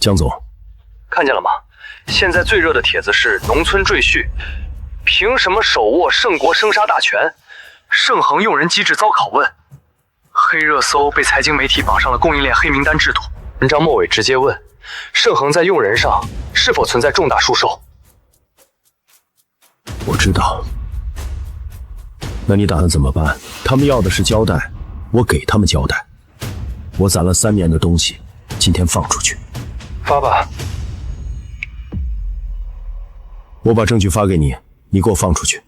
江总，看见了吗？现在最热的帖子是农村赘婿，凭什么手握盛国生杀大权？盛恒用人机制遭拷问，黑热搜被财经媒体绑上了供应链黑名单制度。文章末尾直接问，盛恒在用人上是否存在重大疏受？我知道。那你打算怎么办？他们要的是交代，我给他们交代。我攒了3年的东西，今天放出去。发吧。我把证据发给你，你给我放出去。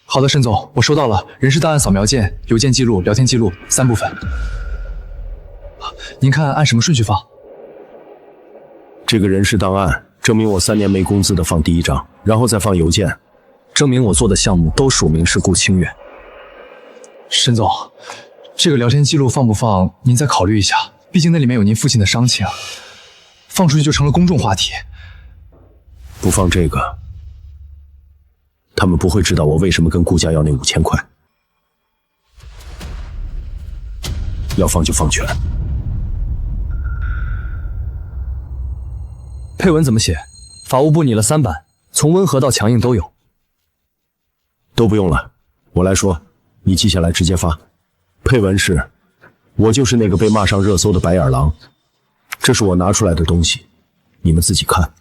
好的，沈总，我收到了。人事档案扫描件、邮件记录、聊天记录3部分。您看按什么顺序放？这个人事档案证明我3年没工资的放第1张，然后再放邮件，证明我做的项目都署名是顾清远。沈总，这个聊天记录放不放，您再考虑一下。毕竟那里面有您父亲的伤情，放出去就成了公众话题。不放这个，他们不会知道我为什么跟顾家要那5000块。要放就放全。配文怎么写？法务部拟了3版，从温和到强硬都有。都不用了，我来说，你记下来直接发。配文是：我就是那个被骂上热搜的白眼狼，这是我拿出来的东西，你们自己看。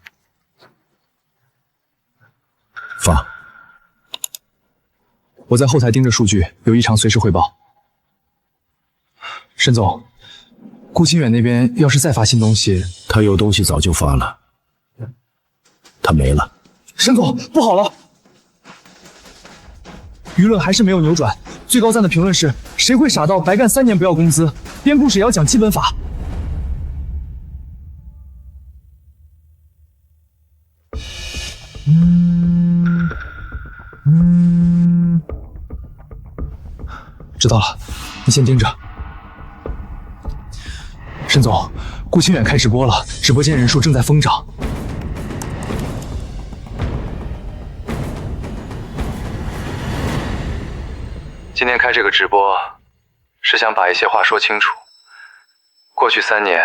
发。我在后台盯着数据，有异常随时汇报。沈总，顾清远那边要是再发新东西，他有东西早就发了，他没了。沈总，不好了！舆论还是没有扭转，最高赞的评论是：谁会傻到白干3年不要工资？编故事也要讲基本法。知道了，你先盯着。沈总，顾清远开直播了，直播间人数正在疯涨。今天开这个直播，是想把一些话说清楚。过去3年，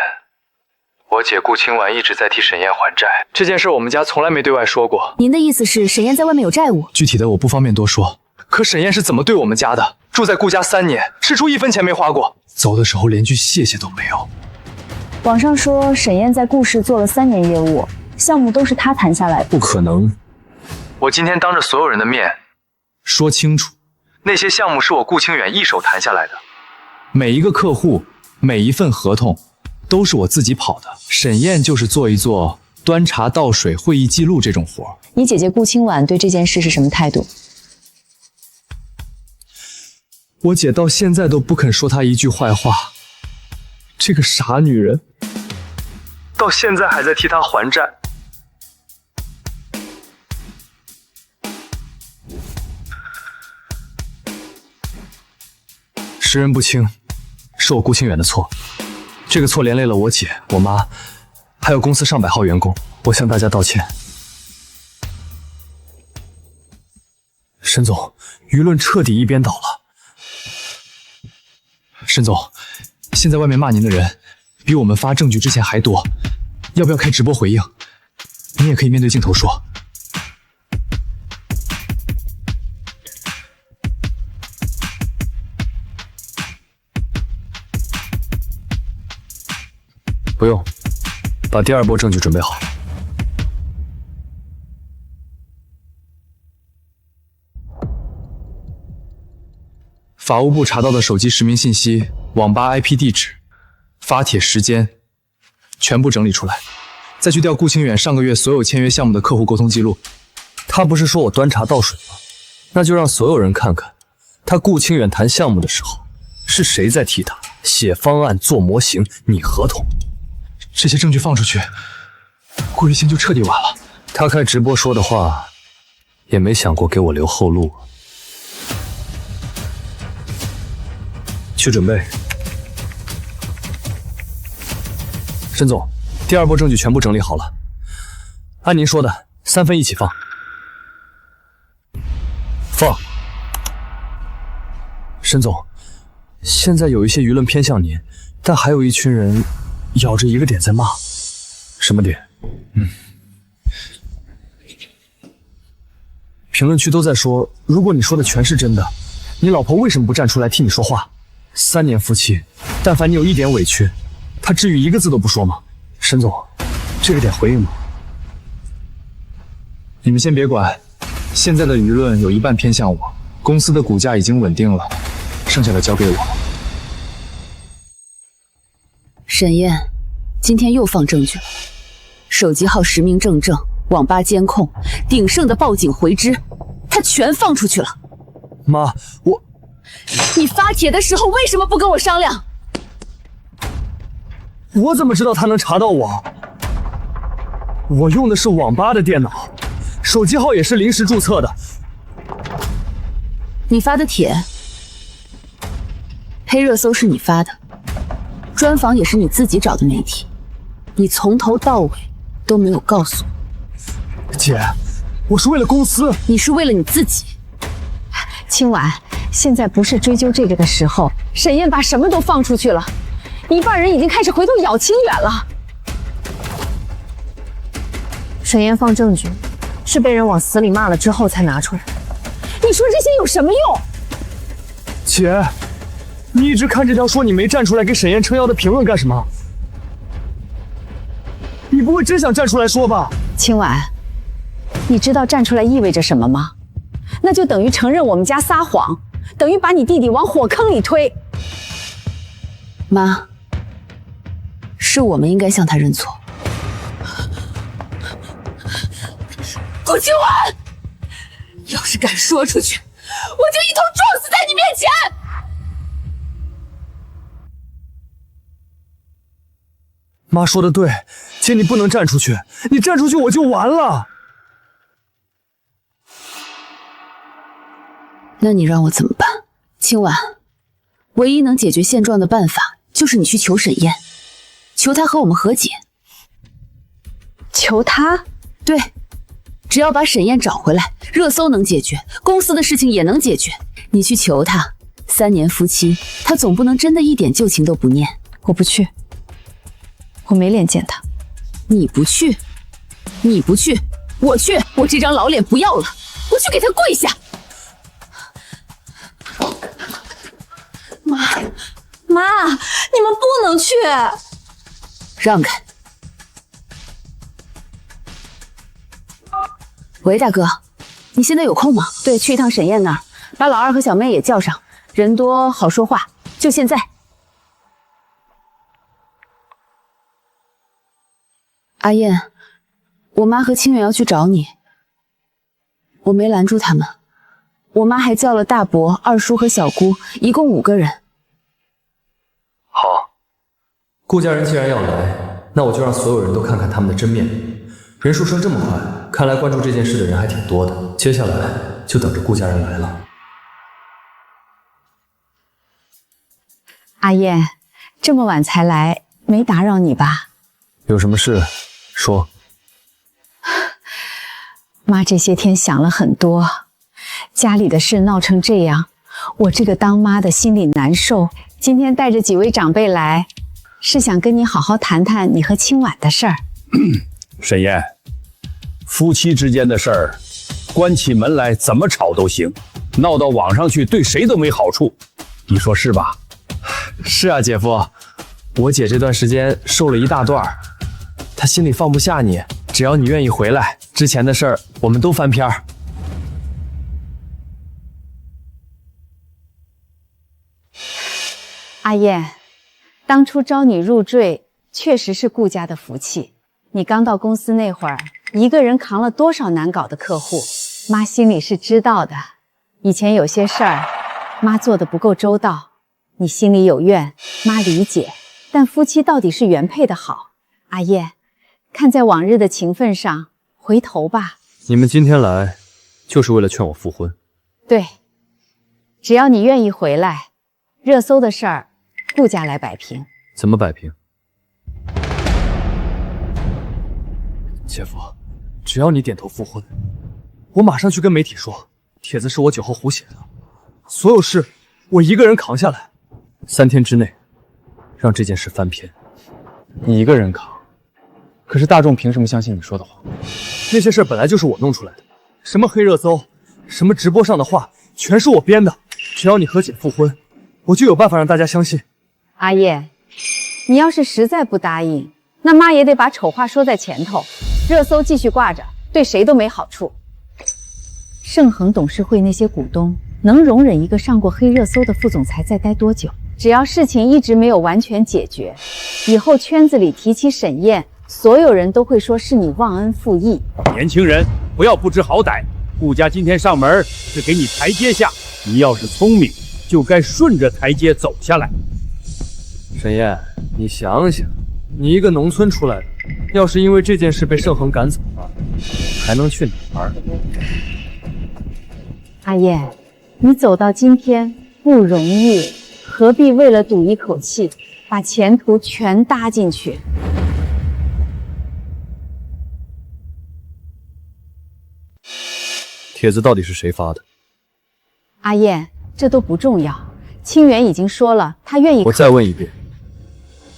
我姐顾清婉一直在替沈燕还债，这件事我们家从来没对外说过。您的意思是沈燕在外面有债务？具体的我不方便多说。可沈燕是怎么对我们家的？住在顾家3年，吃出1分钱没花过，走的时候连句谢谢都没有。网上说沈燕在顾氏做了3年业务，项目都是她谈下来的。不可能！我今天当着所有人的面说清楚，那些项目是我顾清远一手谈下来的，每一个客户，每一份合同都是我自己跑的。沈燕就是做一做端茶倒水、会议记录这种活。你姐姐顾清婉对这件事是什么态度？我姐到现在都不肯说她一句坏话，这个傻女人，到现在还在替她还债。识人不清，是我顾清远的错，这个错连累了我姐、我妈，还有公司上百号员工，我向大家道歉。沈总，舆论彻底一边倒了。沈总，现在外面骂您的人比我们发证据之前还多，要不要开直播回应？你也可以面对镜头说。不用，把第2波证据准备好。法务部查到的手机实名信息、网吧 IP 地址、发帖时间，全部整理出来，再去调顾清远上个月所有签约项目的客户沟通记录。他不是说我端茶倒水吗？那就让所有人看看，他顾清远谈项目的时候，是谁在替他写方案、做模型、拟合同。这些证据放出去，顾玉清就彻底完了。他开直播说的话，也没想过给我留后路。去准备。沈总，第2波证据全部整理好了，按您说的3分一起放。放。沈总，现在有一些舆论偏向您，但还有一群人咬着一个点在骂。什么点？评论区都在说，如果你说的全是真的，你老婆为什么不站出来替你说话？3年夫妻，但凡你有一点委屈，她至于一个字都不说吗？沈总，这个点回应吗？你们先别管，现在的舆论有一半偏向我，公司的股价已经稳定了，剩下的交给我。沈燕，今天又放证据了，手机号实名认证、网吧监控、鼎盛的报警回执，他全放出去了。妈，你发帖的时候为什么不跟我商量？我怎么知道他能查到我？我用的是网吧的电脑，手机号也是临时注册的。你发的帖，黑热搜是你发的，专访也是你自己找的媒体，你从头到尾都没有告诉我。姐，我是为了公司。你是为了你自己。清婉，现在不是追究这个的时候。沈燕把什么都放出去了，一半人已经开始回头咬清远了。沈燕放证据，是被人往死里骂了之后才拿出来的。你说这些有什么用？姐，你一直看这条说你没站出来给沈燕撑腰的评论干什么？你不会真想站出来说吧？清婉，你知道站出来意味着什么吗？那就等于承认我们家撒谎，等于把你弟弟往火坑里推。妈，是我们应该向他认错。顾清婉，要是敢说出去，我就一头撞死在你面前！妈说的对，姐你不能站出去，你站出去我就完了。那你让我怎么办？清婉，唯一能解决现状的办法就是你去求沈燕，求她和我们和解。求她？对，只要把沈燕找回来，热搜能解决，公司的事情也能解决。你去求她，3年夫妻，她总不能真的一点旧情都不念。我不去，我没脸见她。你不去，你不去，我去，我这张老脸不要了，我去给她跪下。妈，你们不能去！让开！喂，大哥，你现在有空吗？对，去一趟沈燕那儿，把老二和小妹也叫上，人多好说话，就现在。阿燕，我妈和清远要去找你，我没拦住他们。我妈还叫了大伯、二叔和小姑，一共5个人。好，顾家人既然要来，那我就让所有人都看看他们的真面目。人数升这么快，看来关注这件事的人还挺多的。接下来就等着顾家人来了。阿燕，这么晚才来，没打扰你吧？有什么事说。妈这些天想了很多，家里的事闹成这样，我这个当妈的心里难受。今天带着几位长辈来，是想跟你好好谈谈你和清婉的事儿。沈燕，夫妻之间的事儿，关起门来怎么吵都行，闹到网上去对谁都没好处，你说是吧？是啊，姐夫，我姐这段时间瘦了一大段，她心里放不下你，只要你愿意回来，之前的事儿我们都翻篇儿。阿燕，当初招你入赘，确实是顾家的福气。你刚到公司那会儿，一个人扛了多少难搞的客户，妈心里是知道的。以前有些事儿，妈做的不够周到，你心里有怨，妈理解。但夫妻到底是原配的好。阿燕，看在往日的情分上，回头吧。你们今天来，就是为了劝我复婚？对，只要你愿意回来，热搜的事儿，顾家来摆平。怎么摆平？姐夫，只要你点头复婚，我马上去跟媒体说，帖子是我酒后胡写的，所有事我一个人扛下来，3天之内让这件事翻篇。你一个人扛，可是大众凭什么相信你说的话？那些事本来就是我弄出来的，什么黑热搜，什么直播上的话，全是我编的。只要你和姐复婚，我就有办法让大家相信。阿燕，你要是实在不答应，那妈也得把丑话说在前头，热搜继续挂着，对谁都没好处。盛恒董事会那些股东能容忍一个上过黑热搜的副总裁再待多久？只要事情一直没有完全解决，以后圈子里提起沈燕，所有人都会说是你忘恩负义。年轻人不要不知好歹，顾家今天上门是给你台阶下，你要是聪明，就该顺着台阶走下来。沈燕，你想想，你一个农村出来的，要是因为这件事被盛恒赶走了，还能去哪儿？阿燕，你走到今天不容易，何必为了赌一口气，把前途全搭进去？帖子到底是谁发的？阿燕，这都不重要。清源已经说了，他愿意。我再问一遍，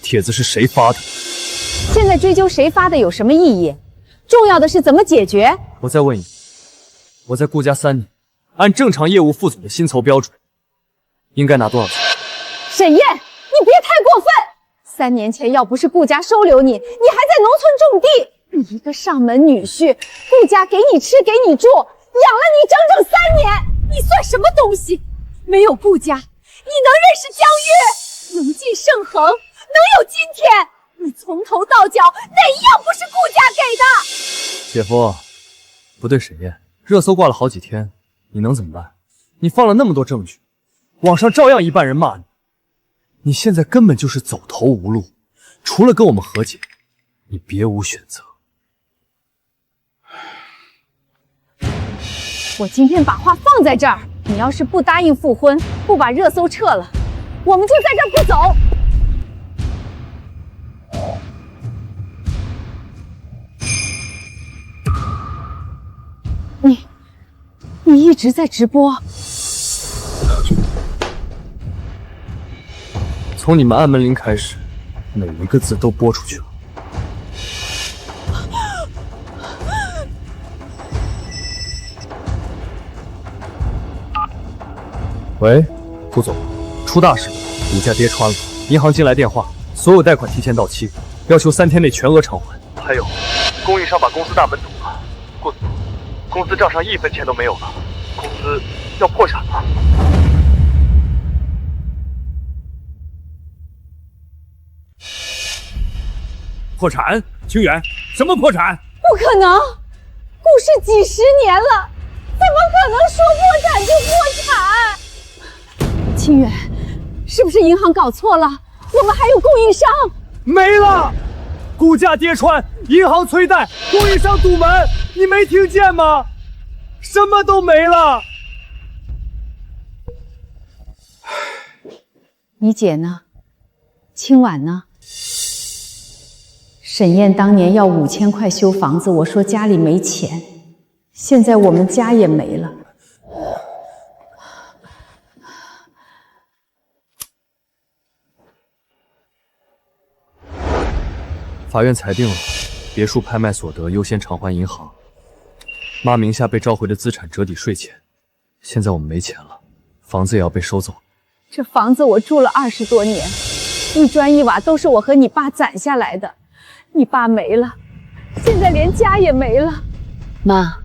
帖子是谁发的？现在追究谁发的有什么意义？重要的是怎么解决。我再问一遍，我在顾家3年，按正常业务副总的薪酬标准，应该拿多少钱？沈燕，你别太过分！3年前要不是顾家收留你，你还在农村种地。你一个上门女婿，顾家给你吃给你住，养了你整整3年，你算什么东西？没有顾家，你能认识江月，能进盛恒，能有今天？你从头到脚哪一样不是顾家给的？姐夫，不对，沈燕，热搜挂了好几天，你能怎么办？你放了那么多证据，网上照样一半人骂你。你现在根本就是走投无路，除了跟我们和解，你别无选择。我今天把话放在这儿，你要是不答应复婚，不把热搜撤了，我们就在这儿不走。你一直在直播？从你们按门铃开始，每一个字都播出去了。喂，顾总，出大事了，股价跌穿了，银行进来电话，所有贷款提前到期，要求3天内全额偿还。还有，供应商把公司大门堵了，顾总，公司账上1分钱都没有了，公司要破产了。破产？清远，什么破产？不可能，顾氏几十年了，怎么可能说破产就破产？清远，是不是银行搞错了？我们还有供应商没了，股价跌穿，银行催贷，供应商堵门，你没听见吗？什么都没了。你姐呢？清婉呢？沈燕当年要5000块修房子，我说家里没钱，现在我们家也没了。法院裁定了，别墅拍卖所得优先偿还银行，妈名下被召回的资产折抵税钱。现在我们没钱了，房子也要被收走。这房子我住了20多年，一砖一瓦都是我和你爸攒下来的，你爸没了，现在连家也没了。妈，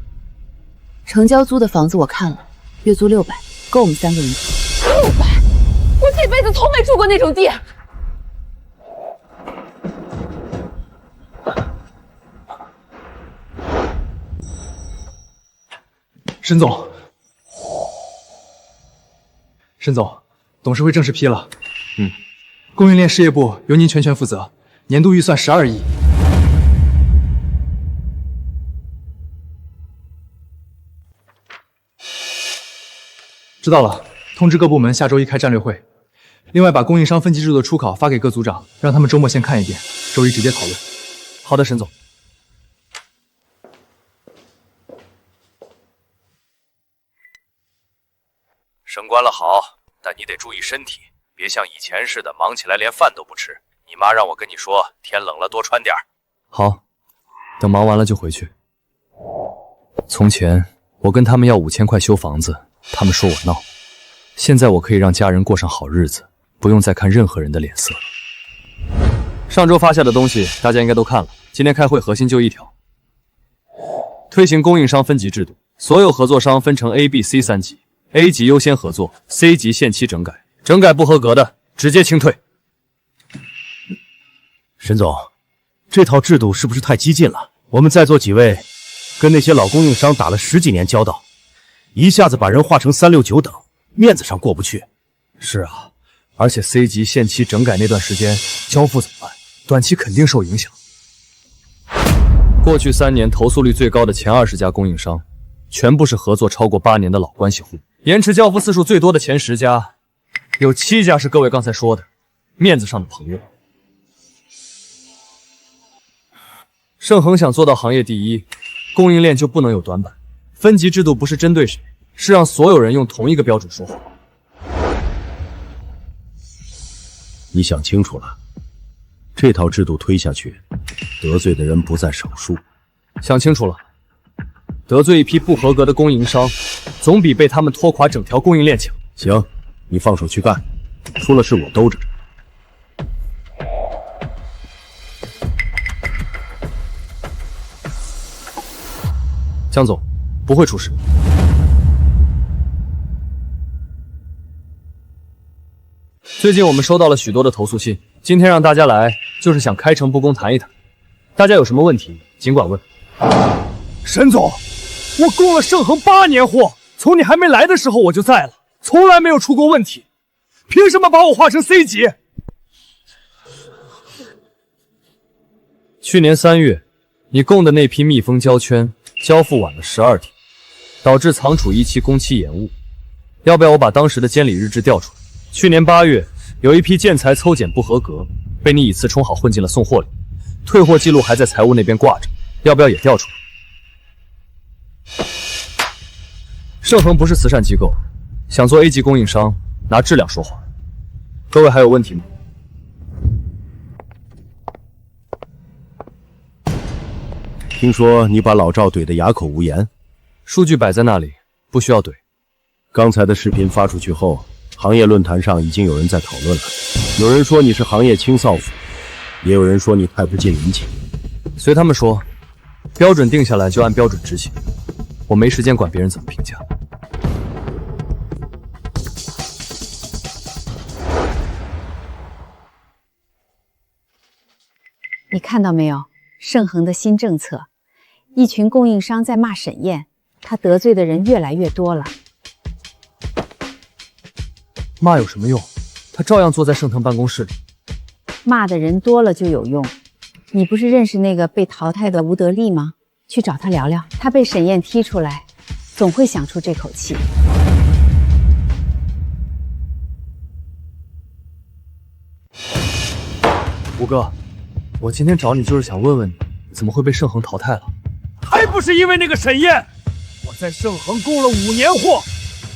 成交租的房子我看了，月租600，够我们3个人住。600？我这辈子从没住过那种地。沈总，沈总，董事会正式批了。供应链事业部由您全权负责，年度预算12亿。知道了，通知各部门下周1开战略会。另外，把供应商分级制度的初考发给各组长，让他们周末先看一遍，周一直接讨论。好的，沈总。升官了好，但你得注意身体，别像以前似的忙起来连饭都不吃。你妈让我跟你说，天冷了多穿点儿。好，等忙完了就回去。从前我跟他们要5000块修房子，他们说我闹。现在我可以让家人过上好日子，不用再看任何人的脸色了。上周发下的东西大家应该都看了，今天开会核心就一条：推行供应商分级制度，所有合作商分成 A、B、C 3级。A 级优先合作 ，C 级限期整改，整改不合格的直接清退。沈总，这套制度是不是太激进了？我们在座几位跟那些老供应商打了10几年交道，一下子把人划成3、6、9等，面子上过不去。是啊，而且 C 级限期整改那段时间交付怎么办？短期肯定受影响。过去3年投诉率最高的前20家供应商，全部是合作超过8年的老关系户。延迟交付次数最多的前10家，有7家是各位刚才说的面子上的朋友。盛恒想做到行业第一，供应链就不能有短板。分级制度不是针对谁，是让所有人用同一个标准说话。你想清楚了，这套制度推下去，得罪的人不在少数。想清楚了。得罪一批不合格的供应商，总比被他们拖垮整条供应链强。行，你放手去干，出了事我兜着。江总，不会出事。最近我们收到了许多的投诉信，今天让大家来，就是想开诚布公谈一谈。大家有什么问题，尽管问。沈总，我供了盛恒8年货，从你还没来的时候我就在了，从来没有出过问题，凭什么把我划成 C 级？去年3月，你供的那批密封胶圈交付晚了12天，导致藏储1期工期延误。要不要我把当时的监理日志调出来？去年8月，有一批建材抽检不合格，被你以次充好混进了送货里，退货记录还在财务那边挂着，要不要也调出来？盛恒不是慈善机构，想做 A 级供应商，拿质量说话。各位还有问题吗？听说你把老赵怼得哑口无言，数据摆在那里，不需要怼。刚才的视频发出去后，行业论坛上已经有人在讨论了。有人说你是行业清扫府，也有人说你太不近人情。随他们说，标准定下来就按标准执行，我没时间管别人怎么评价。你看到没有？盛恒的新政策，一群供应商在骂沈燕，他得罪的人越来越多了。骂有什么用？他照样坐在盛腾办公室里。骂的人多了就有用。你不是认识那个被淘汰的吴德利吗？去找他聊聊。他被沈燕踢出来，总会想出这口气。吴哥，我今天找你就是想问问你，怎么会被盛恒淘汰了？还不是因为那个沈燕！我在盛恒供了5年货，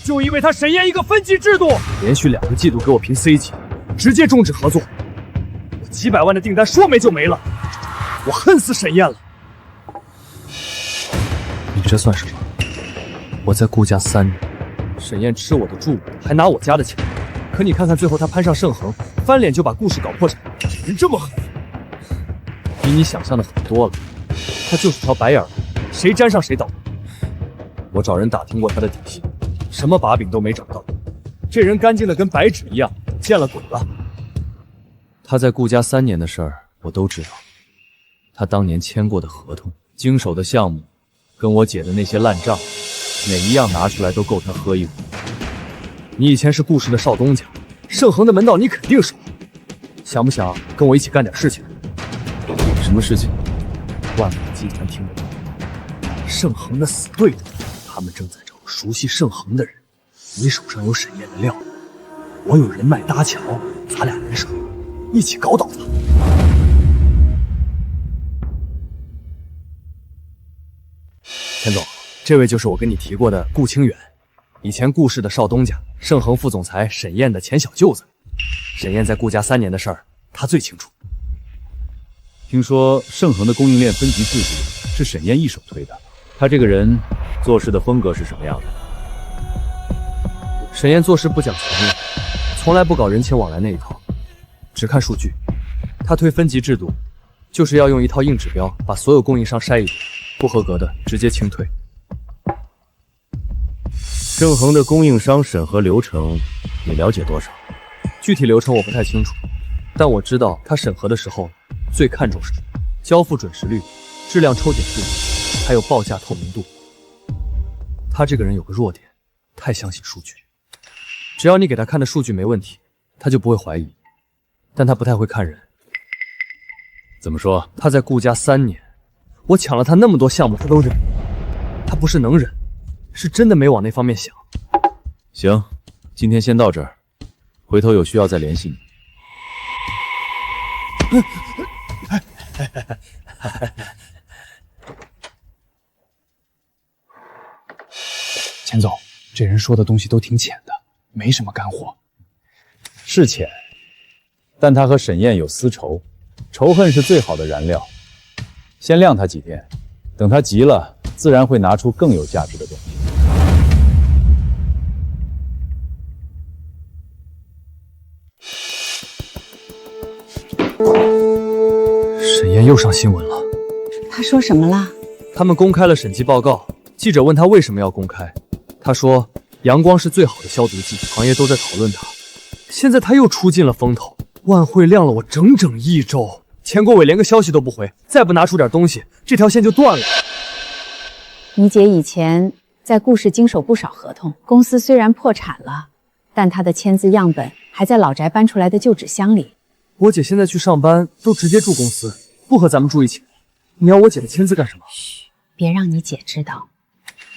就因为他沈燕一个分级制度，连续2个季度给我评 C 级，直接终止合作。我几百万的订单说没就没了，我恨死沈燕了。你这算什么？我在顾家3年，沈燕吃我的住我的，还拿我家的钱。可你看看最后他攀上盛恒，翻脸就把顾氏搞破产，人这么狠，比你想象的狠多了。他就是条白眼儿，谁沾上谁倒。我找人打听过他的底细，什么把柄都没找到。这人干净的跟白纸一样，见了鬼了。他在顾家3年的事儿我都知道，他当年签过的合同、经手的项目，跟我姐的那些烂账，哪一样拿出来都够他喝一壶。你以前是顾氏的少东家，盛恒的门道你肯定熟，想不想跟我一起干点事情？什么事情？万宝集团听不懂，盛恒的死对头，他们正在找熟悉盛恒的人。你手上有沈燕的料，我有人脉搭桥，咱俩联手，一起搞倒他。钱总，这位就是我跟你提过的顾清远，以前顾氏的少东家，盛恒副总裁沈燕的前小舅子。沈燕在顾家3年的事儿，他最清楚。听说盛恒的供应链分级制度是沈燕一手推的，他这个人做事的风格是什么样的？沈燕做事不讲财面，从来不搞人情往来那一套，只看数据。他推分级制度，就是要用一套硬指标，把所有供应商筛一遍，不合格的直接清退。盛恒的供应商审核流程，你了解多少？具体流程我不太清楚，但我知道他审核的时候最看重是交付准时率、质量抽检度，还有报价透明度。他这个人有个弱点，太相信数据。只要你给他看的数据没问题，他就不会怀疑。但他不太会看人。怎么说？他在顾家3年，我抢了他那么多项目，他都忍。他不是能忍，是真的没往那方面想。行，今天先到这儿，回头有需要再联系你。钱总，这人说的东西都挺浅的，没什么干货。是浅，但他和沈燕有私仇，仇恨是最好的燃料。先晾他几天，等他急了，自然会拿出更有价值的东西。沈燕又上新闻了。他说什么了？他们公开了审计报告，记者问他为什么要公开，他说阳光是最好的消毒剂，行业都在讨论他。现在他又出尽了风头，万汇晾了我整整1周，钱国伟连个消息都不回，再不拿出点东西，这条线就断了。你姐以前在顾氏经手不少合同，公司虽然破产了，但她的签字样本还在老宅搬出来的旧纸箱里。我姐现在去上班都直接住公司，不和咱们住一起。你要我姐的签字干什么？嘘，别让你姐知道。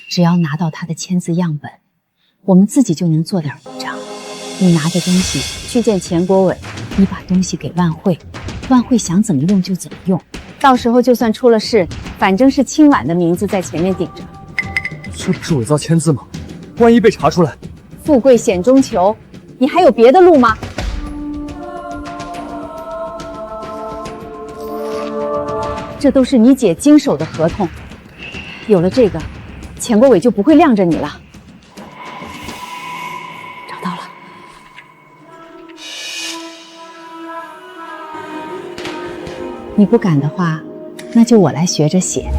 只要拿到她的签字样本，我们自己就能做点文章。你拿着东西去见钱国伟，你把东西给万汇，万汇想怎么用就怎么用。到时候就算出了事，反正是清婉的名字在前面顶着。这不是伪造签字吗？万一被查出来，富贵险中求，你还有别的路吗？这都是你姐经手的合同，有了这个，钱国伟就不会晾着你了。找到了。你不敢的话，那就我来学着写。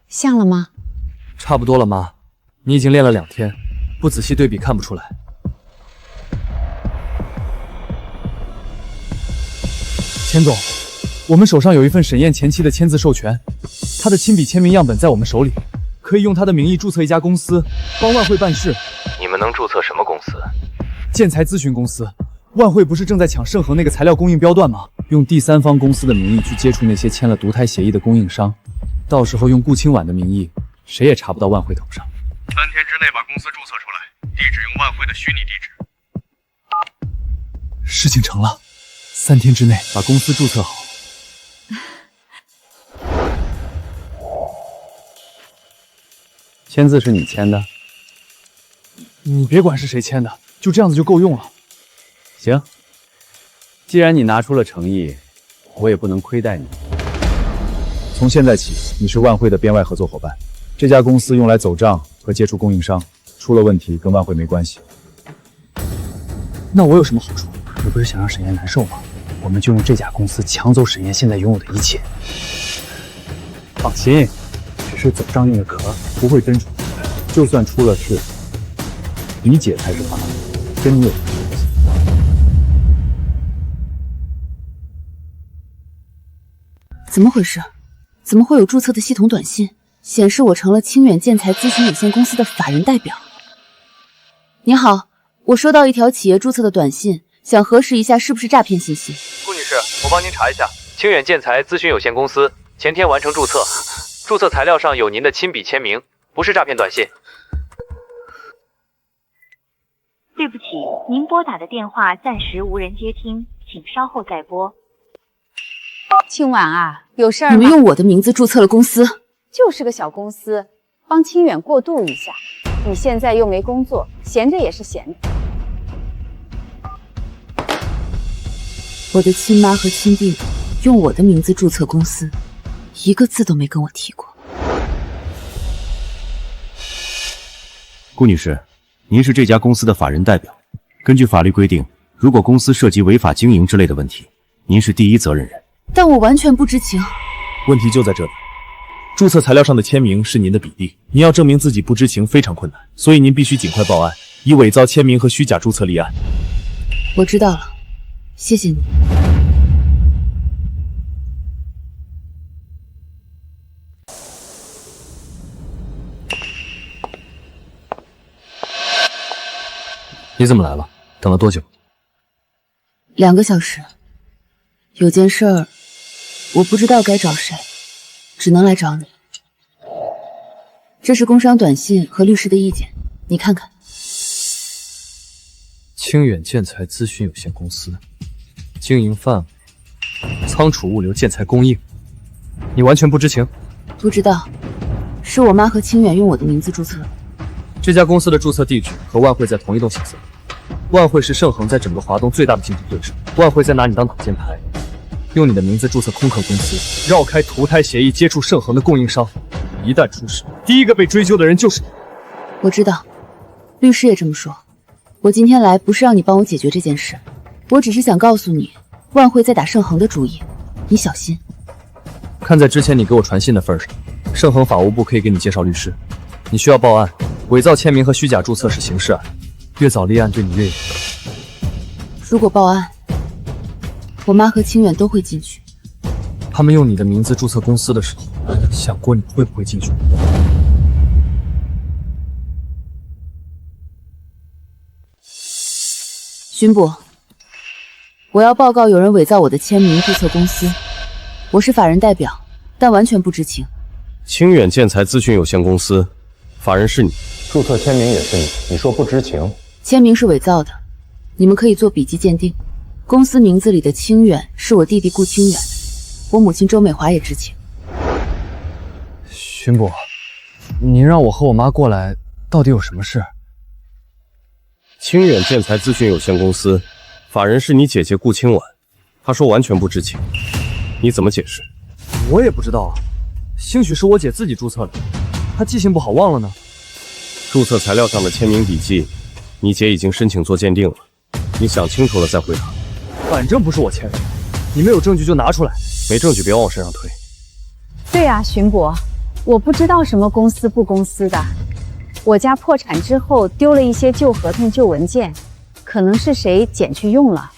像了吗？差不多了，妈。你已经练了2天，不仔细对比看不出来。钱总，我们手上有一份沈燕前妻的签字授权，她的亲笔签名样本在我们手里，可以用她的名义注册一家公司，帮万汇办事。你们能注册什么公司？建材咨询公司。万汇不是正在抢盛恒那个材料供应标段吗？用第三方公司的名义去接触那些签了独胎协议的供应商，到时候用顾清婉的名义，谁也查不到万汇头上。3天之内把公司注册出来，地址用万汇的虚拟地址。事情成了，3天之内把公司注册好。签字是你签的？你别管是谁签的，就这样子就够用了。行，既然你拿出了诚意，我也不能亏待你。从现在起，你是万汇的编外合作伙伴，这家公司用来走账和接触供应商，出了问题跟万汇没关系。那我有什么好处？你不是想让沈燕难受吗？我们就用这家公司抢走沈燕现在拥有的一切。放心，只是走账用的壳，不会真出。就算出了事，你姐才是法律，跟你有什么关系？怎么回事？怎么会有注册的系统短信，显示我成了清远建材咨询有限公司的法人代表？你好，我收到一条企业注册的短信，想核实一下是不是诈骗信息。顾女士，我帮您查一下，清远建材咨询有限公司前天完成注册，注册材料上有您的亲笔签名，不是诈骗短信。对不起，您拨打的电话暂时无人接听，请稍后再拨。清婉啊，有事儿吗？你们用我的名字注册了公司，就是个小公司，帮清远过渡一下。你现在又没工作，闲着也是闲的。我的亲妈和亲弟弟用我的名字注册公司，一个字都没跟我提过。顾女士，您是这家公司的法人代表，根据法律规定，如果公司涉及违法经营之类的问题，您是第一责任人。但我完全不知情。问题就在这里，注册材料上的签名是您的笔弟，您要证明自己不知情非常困难，所以您必须尽快报案，以伪造签名和虚假注册立案。我知道了，谢谢你。你怎么来了？等了多久？2个小时。有件事儿，我不知道该找谁，只能来找你。这是工商短信和律师的意见，你看看。清远建材咨询有限公司，经营范围仓储物流建材供应，你完全不知情？不知道，是我妈和清远用我的名字注册。这家公司的注册地址和万汇在同一栋写字楼，万汇是盛恒在整个华东最大的竞争对手，万汇在拿你当挡箭牌，用你的名字注册空壳公司，绕开图胎协议，接触盛恒的供应商，一旦出事，第一个被追究的人就是你。我知道，律师也这么说。我今天来不是让你帮我解决这件事，我只是想告诉你，万汇在打盛恒的主意，你小心。看在之前你给我传信的份上，盛恒法务部可以给你介绍律师，你需要报案，伪造签名和虚假注册是刑事案，越早立案对你越有利。如果报案，我妈和清远都会进去。他们用你的名字注册公司的时候，想过你会不会进去？巡捕，我要报告有人伪造我的签名注册公司。我是法人代表，但完全不知情。清远建材咨询有限公司，法人是你，注册签名也是你，你说不知情？签名是伪造的，你们可以做笔迹鉴定。公司名字里的清远是我弟弟顾清远，我母亲周美华也知情。巡捕，您让我和我妈过来，到底有什么事？清远建材咨询有限公司，法人是你姐姐顾清婉，她说完全不知情，你怎么解释？我也不知道啊，兴许是我姐自己注册的，她记性不好忘了呢。注册材料上的签名笔记，你姐已经申请做鉴定了，你想清楚了再回答。反正不是我签的，你没有证据就拿出来，没证据别往我身上推。对啊，巡捕，我不知道什么公司不公司的，我家破产之后丢了一些旧合同、旧文件，可能是谁捡去用了，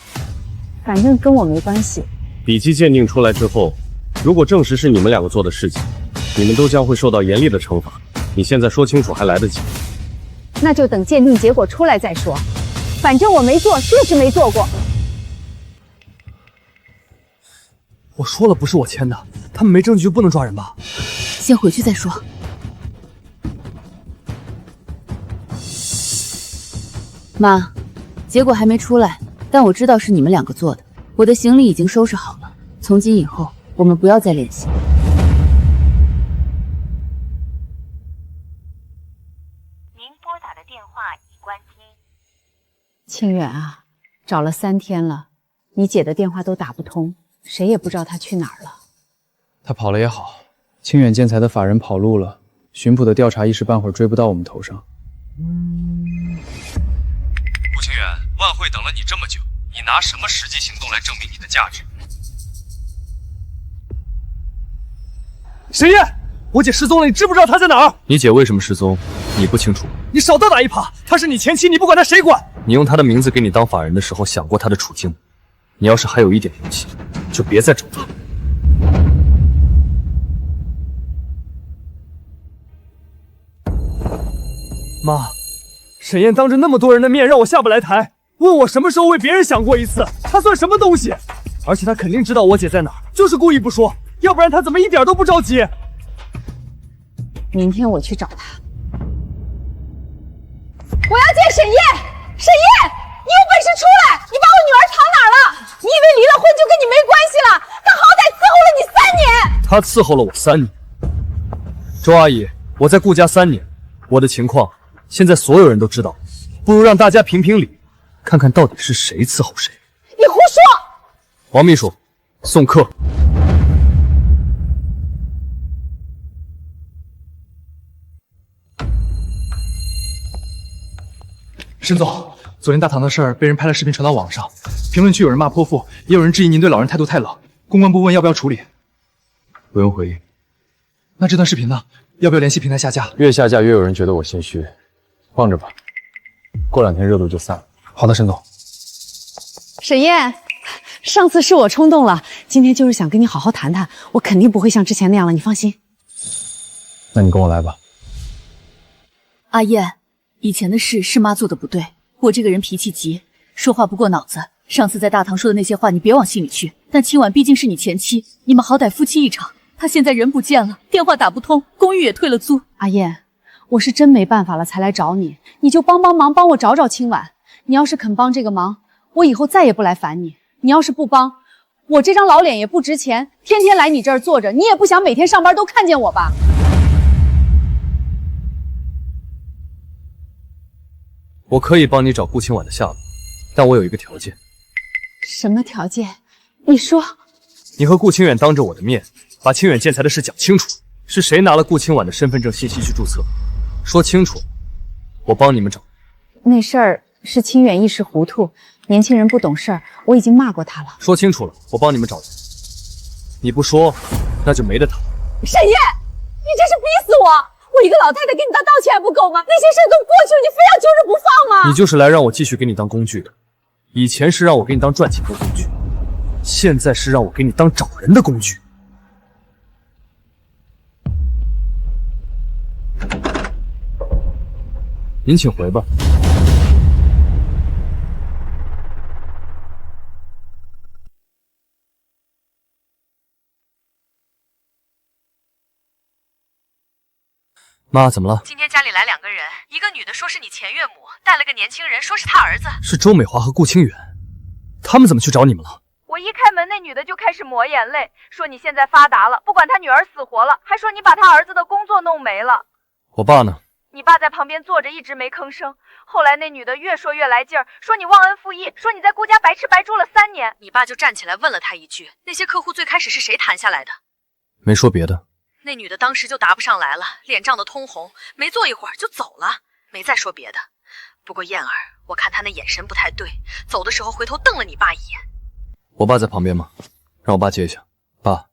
反正跟我没关系。笔迹鉴定出来之后，如果证实是你们两个做的事情，你们都将会受到严厉的惩罚。你现在说清楚还来得及。那就等鉴定结果出来再说，反正我没做，就是没做过。我说了不是我签的，他们没证据就不能抓人吧？先回去再说。妈，结果还没出来，但我知道是你们两个做的。我的行李已经收拾好了，从今以后我们不要再联系。您拨打的电话已关机。清远啊，找了3天了，你姐的电话都打不通，谁也不知道她去哪儿了。他跑了也好，清远建材的法人跑路了，巡捕的调查一时半会儿追不到我们头上。顾清远，万会等了你这么久，你拿什么实际行动来证明你的价值？沈烨，我姐失踪了，你知不知道她在哪儿？你姐为什么失踪？你不清楚？你少倒打一耙，她是你前妻，你不管她谁管？你用她的名字给你当法人的时候，想过她的处境吗？你要是还有一点勇气，就别再找她。妈，沈燕当着那么多人的面让我下不来台，问我什么时候为别人想过一次，她算什么东西？而且她肯定知道我姐在哪儿，就是故意不说，要不然她怎么一点都不着急？明天我去找她。我要见沈烨！沈烨，你有本事出来！你把我女儿藏哪儿了？你以为离了婚就跟你没关系了？她好歹伺候了你3年。她伺候了我3年。周阿姨，我在顾家3年，我的情况现在所有人都知道，不如让大家评评理，看看到底是谁伺候谁。你胡说！王秘书，送客。沈总，昨天大堂的事儿被人拍了视频传到网上，评论区有人骂泼妇，也有人质疑您对老人态度太冷。公关部问要不要处理，不用回应。那这段视频呢？要不要联系平台下架？越下架越有人觉得我心虚，放着吧，过2天热度就散了。好的，沈总。沈燕，上次是我冲动了，今天就是想跟你好好谈谈，我肯定不会像之前那样了，你放心。那你跟我来吧。阿燕，以前的事是妈做的不对，我这个人脾气急，说话不过脑子。上次在大堂说的那些话，你别往心里去。但清婉毕竟是你前妻，你们好歹夫妻一场。她现在人不见了，电话打不通，公寓也退了租。阿燕，我是真没办法了才来找你，你就帮忙，帮我找找清婉。你要是肯帮这个忙，我以后再也不来烦你。你要是不帮，我这张老脸也不值钱，天天来你这儿坐着，你也不想每天上班都看见我吧？我可以帮你找顾清婉的下落，但我有一个条件。什么条件？你说。你和顾清远当着我的面，把清远建材的事讲清楚，是谁拿了顾清婉的身份证信息去注册？说清楚，我帮你们找。那事儿是清远一时糊涂，年轻人不懂事儿，我已经骂过他了。说清楚了，我帮你们找人。你不说，那就没得谈。沈烨，你这是逼死我！我一个老太太给你当道歉还不够吗？那些事都过去了，你非要揪着不放吗？你就是来让我继续给你当工具的。以前是让我给你当赚钱的工具，现在是让我给你当找人的工具。您请回吧。妈，怎么了？今天家里来2个人，一个女的说是你前岳母，带了个年轻人说是他儿子。是周美华和顾清远，他们怎么去找你们了？我一开门，那女的就开始抹眼泪，说你现在发达了，不管他女儿死活了，还说你把他儿子的工作弄没了。我爸呢？你爸在旁边坐着，一直没吭声。后来那女的越说越来劲儿，说你忘恩负义，说你在顾家白吃白住了3年。你爸就站起来问了他一句：那些客户最开始是谁谈下来的？没说别的。那女的当时就答不上来了，脸涨得通红，没坐一会儿就走了，没再说别的。不过燕儿，我看她那眼神不太对，走的时候回头瞪了你爸一眼。我爸在旁边吗？让我爸接一下。爸，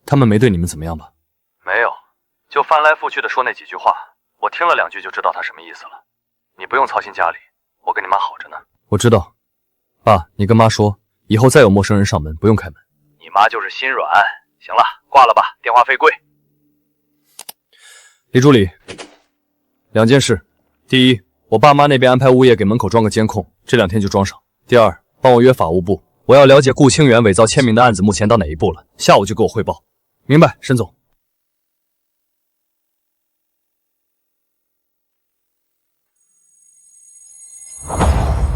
他们没对你们怎么样吧？没有，就翻来覆去的说那几句话，我听了2句就知道他什么意思了。你不用操心家里，我跟你妈好着呢。我知道。爸，你跟妈说，以后再有陌生人上门，不用开门。你妈就是心软。行了，挂了吧，电话费贵。李助理，2件事：第一，我爸妈那边安排物业给门口装个监控，这2天就装上；第二，帮我约法务部，我要了解顾清源伪造签名的案子目前到哪一步了，下午就给我汇报。明白，沈总。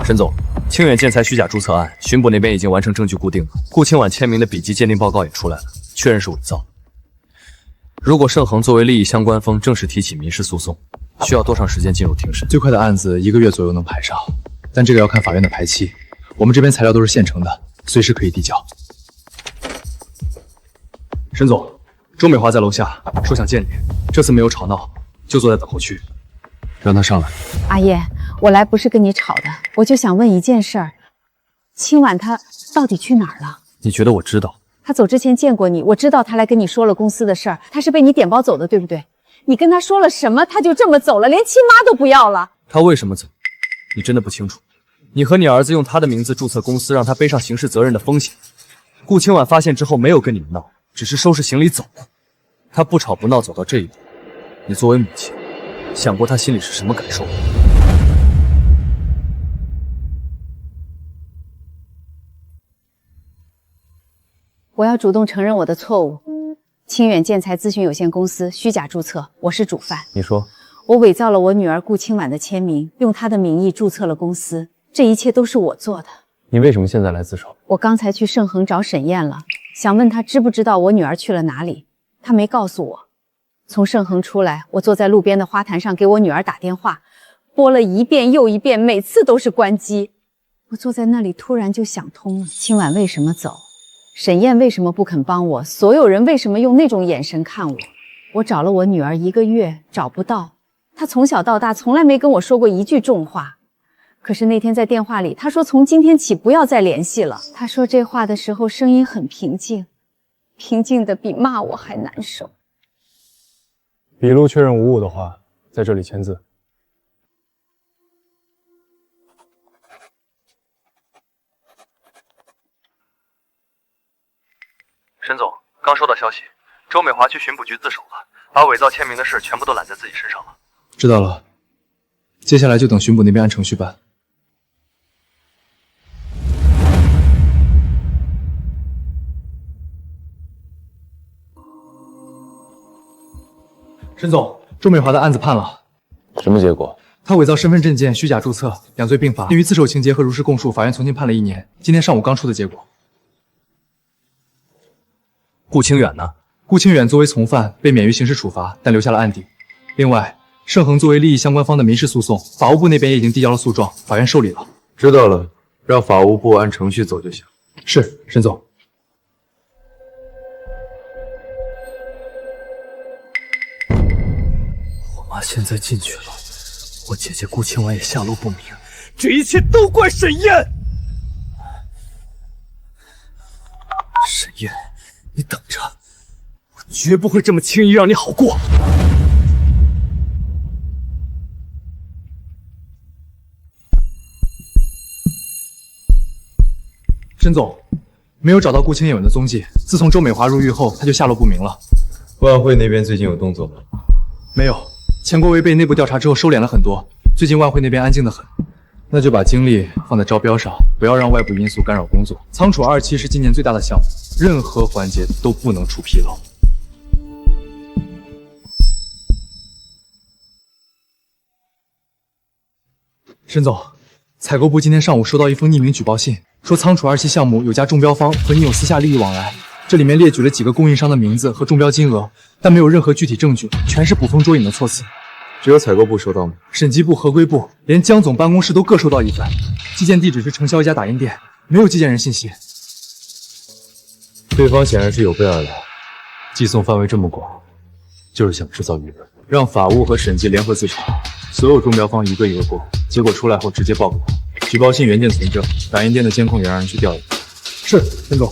沈总，清远建材虚假注册案，巡捕那边已经完成证据固定了，顾清晚签名的笔迹鉴定报告也出来了，确认是伪造。如果盛恒作为利益相关方正式提起民事诉讼，需要多长时间进入庭审？最快的案子1个月左右能排上，但这个要看法院的排期。我们这边材料都是现成的，随时可以递交。沈总，周美华在楼下说想见你，这次没有吵闹，就坐在等候区，让她上来。阿叶，我来不是跟你吵的，我就想问一件事儿，清晚他到底去哪儿了？你觉得我知道？他走之前见过你，我知道他来跟你说了公司的事儿，他是被你点包走的，对不对？你跟他说了什么，他就这么走了，连亲妈都不要了。他为什么走？你真的不清楚？你和你儿子用他的名字注册公司，让他背上刑事责任的风险。顾清晚发现之后没有跟你们闹，只是收拾行李走了。他不吵不闹走到这一步，你作为母亲，想过他心里是什么感受吗？我要主动承认我的错误。清远建材咨询有限公司虚假注册，我是主犯。你说，我伪造了我女儿顾清晚的签名，用她的名义注册了公司，这一切都是我做的。你为什么现在来自首？我刚才去盛恒找沈燕了，想问她知不知道我女儿去了哪里，她没告诉我。从盛恒出来，我坐在路边的花坛上给我女儿打电话，拨了一遍又一遍，每次都是关机。我坐在那里，突然就想通了，清晚为什么走？沈燕为什么不肯帮我？所有人为什么用那种眼神看我？我找了我女儿1个月，找不到。她从小到大从来没跟我说过一句重话。可是那天在电话里，她说从今天起不要再联系了。她说这话的时候声音很平静，平静的比骂我还难受。笔录确认无误的话，在这里签字。沈总，刚收到消息，周美华去巡捕局自首了，把伪造签名的事全部都揽在自己身上了。知道了，接下来就等巡捕那边按程序办。沈总，周美华的案子判了。什么结果？他伪造身份证件、虚假注册，2罪并罚。基于自首情节和如实供述，法院从轻判了1年。今天上午刚出的结果。顾清远呢？顾清远作为从犯被免于刑事处罚，但留下了案底。另外，盛恒作为利益相关方的民事诉讼，法务部那边也已经递交了诉状，法院受理了。知道了，让法务部按程序走就行。是，沈总。我妈现在进去了，我姐姐顾清婉也下落不明，这一切都怪沈燕。沈燕，你等着，我绝不会这么轻易让你好过。申总，没有找到顾清远的踪迹。自从周美华入狱后，他就下落不明了。万汇那边最近有动作吗？没有，钱国维被内部调查之后收敛了很多，最近万汇那边安静得很。那就把精力放在招标上，不要让外部因素干扰工作。仓储2期是今年最大的项目，任何环节都不能出纰漏。申总，采购部今天上午收到一封匿名举报信，说仓储2期项目有家中标方和你有私下利益往来，这里面列举了几个供应商的名字和中标金额，但没有任何具体证据，全是捕风捉影的措辞。只有采购部收到吗？审计部、合规部，连江总办公室都各收到一份。寄件地址是承销一家打印店，没有寄件人信息。对方显然是有备而来，寄送范围这么广，就是想制造舆论，让法务和审计联合自查，所有中标方一个一个过，结果出来后直接报给他。举报信原件存证，打印店的监控也让人去调研。是，申总。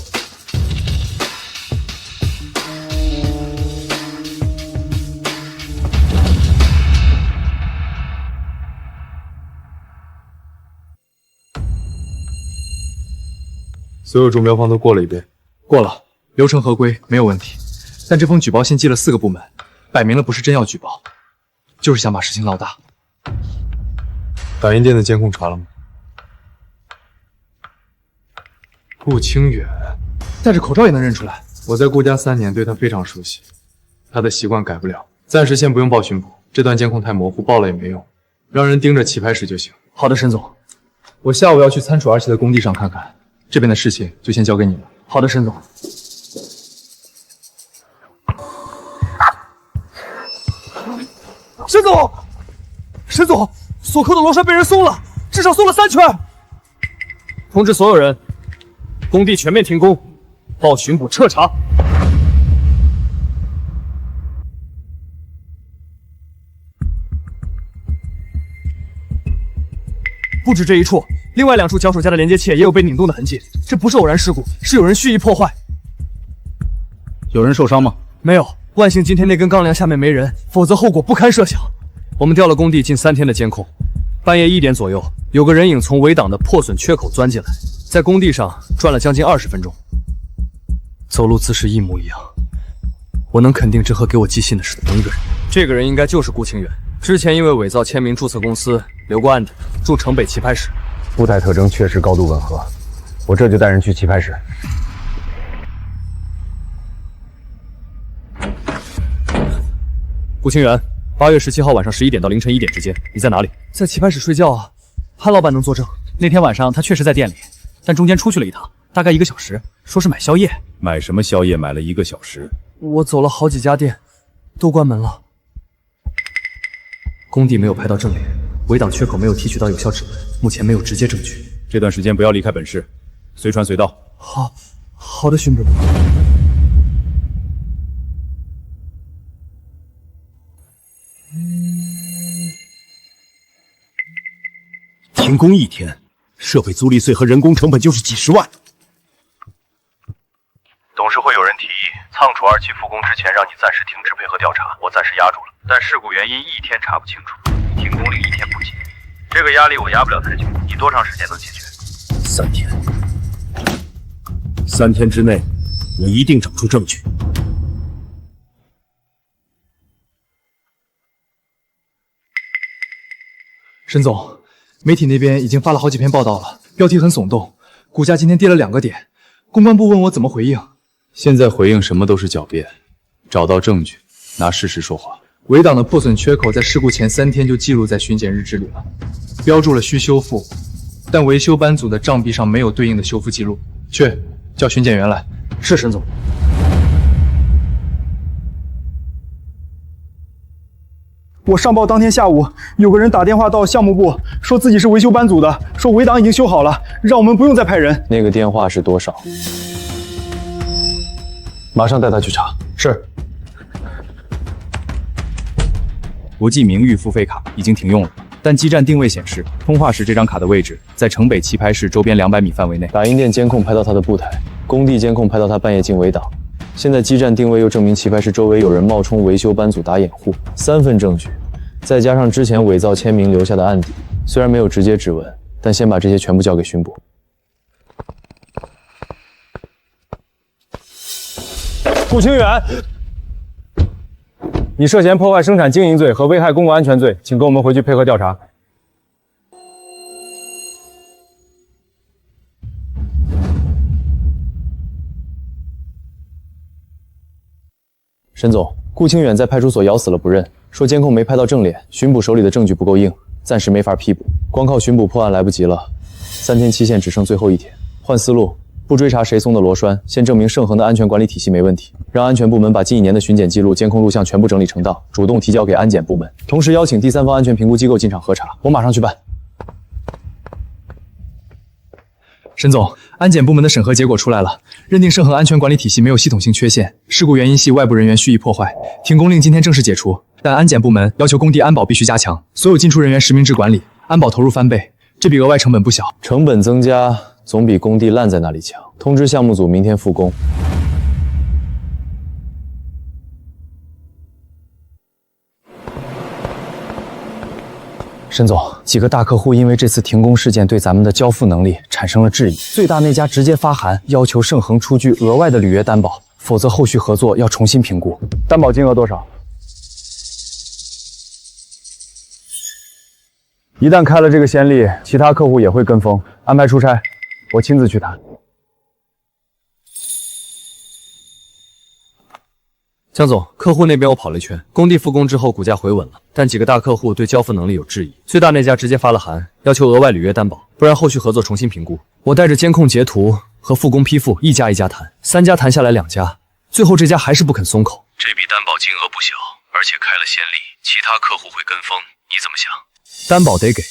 所有中标方都过了一遍，过了，流程合规，没有问题。但这封举报信寄了4个部门，摆明了不是真要举报，就是想把事情闹大。打印店的监控查了吗？顾清远戴着口罩也能认出来。我在顾家3年，对他非常熟悉，他的习惯改不了。暂时先不用报巡捕，这段监控太模糊，报了也没用，让人盯着棋牌室就行。好的，申总，我下午要去仓储2期的工地上看看。这边的事情就先交给你了。好的，申总。申总，申总，锁扣的螺栓被人松了，至少松了3圈。通知所有人，工地全面停工，报巡捕彻查。不止这一处，另外2处脚手架的连接器也有被拧动的痕迹，这不是偶然事故，是有人蓄意破坏。有人受伤吗？没有，万幸今天那根钢梁下面没人，否则后果不堪设想。我们调了工地近3天的监控，半夜1点左右，有个人影从围挡的破损缺口钻进来，在工地上转了将近20分钟，走路姿势一模一样。我能肯定这和给我寄信的是同一个人。这个人应该就是顾清远，之前因为伪造签名注册公司留过案的，住城北棋牌室。步态特征确实高度吻合，我这就带人去棋牌室。顾清远，8月17号晚上11点到凌晨1点之间，你在哪里？在棋牌室睡觉啊。潘老板能作证，那天晚上他确实在店里，但中间出去了一趟，大概1个小时，说是买宵夜。买什么宵夜？买了1个小时？我走了好几家店，都关门了。工地没有拍到正脸，围挡缺口没有提取到有效指纹，目前没有直接证据。这段时间不要离开本市，随传随到。好的，巡捕。停工1天，设备租赁税和人工成本就是几10万。董事会有人提议，仓储2期复工之前让你暂时停止配合调查，我暂时压住了。但事故原因1天查不清楚，停工令1天不解，这个压力我压不了太久。你多长时间能解决？3天。3天之内，我一定找出证据。申总，媒体那边已经发了好几篇报道了，标题很耸动，股价今天跌了2个点。公关部问我怎么回应，现在回应什么都是狡辩，找到证据，拿事实说话。围挡的破损缺口在事故前3天就记录在巡检日志里了，标注了需修复，但维修班组的账簿上没有对应的修复记录。去，叫巡检员来。是，沈总。我上报当天下午，有个人打电话到项目部，说自己是维修班组的，说围挡已经修好了，让我们不用再派人。那个电话是多少？马上带他去查。是。国际名誉付费卡已经停用了，但基站定位显示，通话时这张卡的位置在城北棋牌室周边200米范围内。打印店监控拍到他的步台，工地监控拍到他半夜进围挡。现在基站定位又证明棋牌室周围有人冒充维修班组打掩护，3份证据，再加上之前伪造签名留下的案底，虽然没有直接指纹，但先把这些全部交给巡捕。顾清远，你涉嫌破坏生产经营罪和危害公共安全罪，请跟我们回去配合调查。沈总，顾清远在派出所咬死了不认，说监控没拍到正脸，巡捕手里的证据不够硬，暂时没法批捕。光靠巡捕破案来不及了，3天期限只剩最后1天，换思路。 不追查谁送的螺栓，先证明盛恒的安全管理体系没问题，让安全部门把近1年的巡检记录、监控录像全部整理成档，主动提交给安检部门，同时邀请第三方安全评估机构进场核查。我马上去办。沈总，安检部门的审核结果出来了，认定盛恒安全管理体系没有系统性缺陷，事故原因系外部人员蓄意破坏，停工令今天正式解除。但安检部门要求工地安保必须加强，所有进出人员实名制管理，安保投入翻倍，这笔额外成本不小。成本增加。 总比工地烂在那里强。通知项目组明天复工。沈总，几个大客户因为这次停工事件对咱们的交付能力产生了质疑，最大那家直接发函要求盛恒出具额外的履约担保，否则后续合作要重新评估。担保金额多少？一旦开了这个先例，其他客户也会跟风，安排出差。 我亲自去谈。江总，客户那边我跑了一圈，工地复工之后股价回稳了，但几个大客户对交付能力有质疑，最大那家直接发了函，要求额外履约担保，不然后续合作重新评估。我带着监控截图和复工批复一家一家谈，3家谈下来2家，最后这家还是不肯松口。这笔担保金额不小，而且开了先例，其他客户会跟风，你怎么想？担保得给，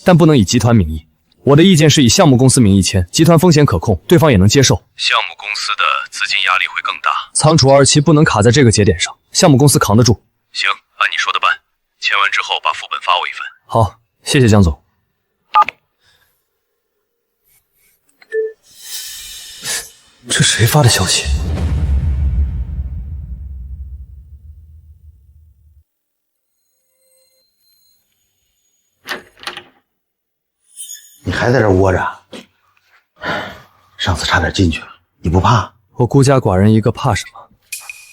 但不能以集团名义。 我的意见是以项目公司名义签，集团风险可控，对方也能接受。项目公司的资金压力会更大，仓储2期不能卡在这个节点上，项目公司扛得住。行，按你说的办。签完之后把副本发我一份。好，谢谢江总。这谁发的消息？ 你还在这窝着？上次差点进去了，你不怕？我孤家寡人一个，怕什么？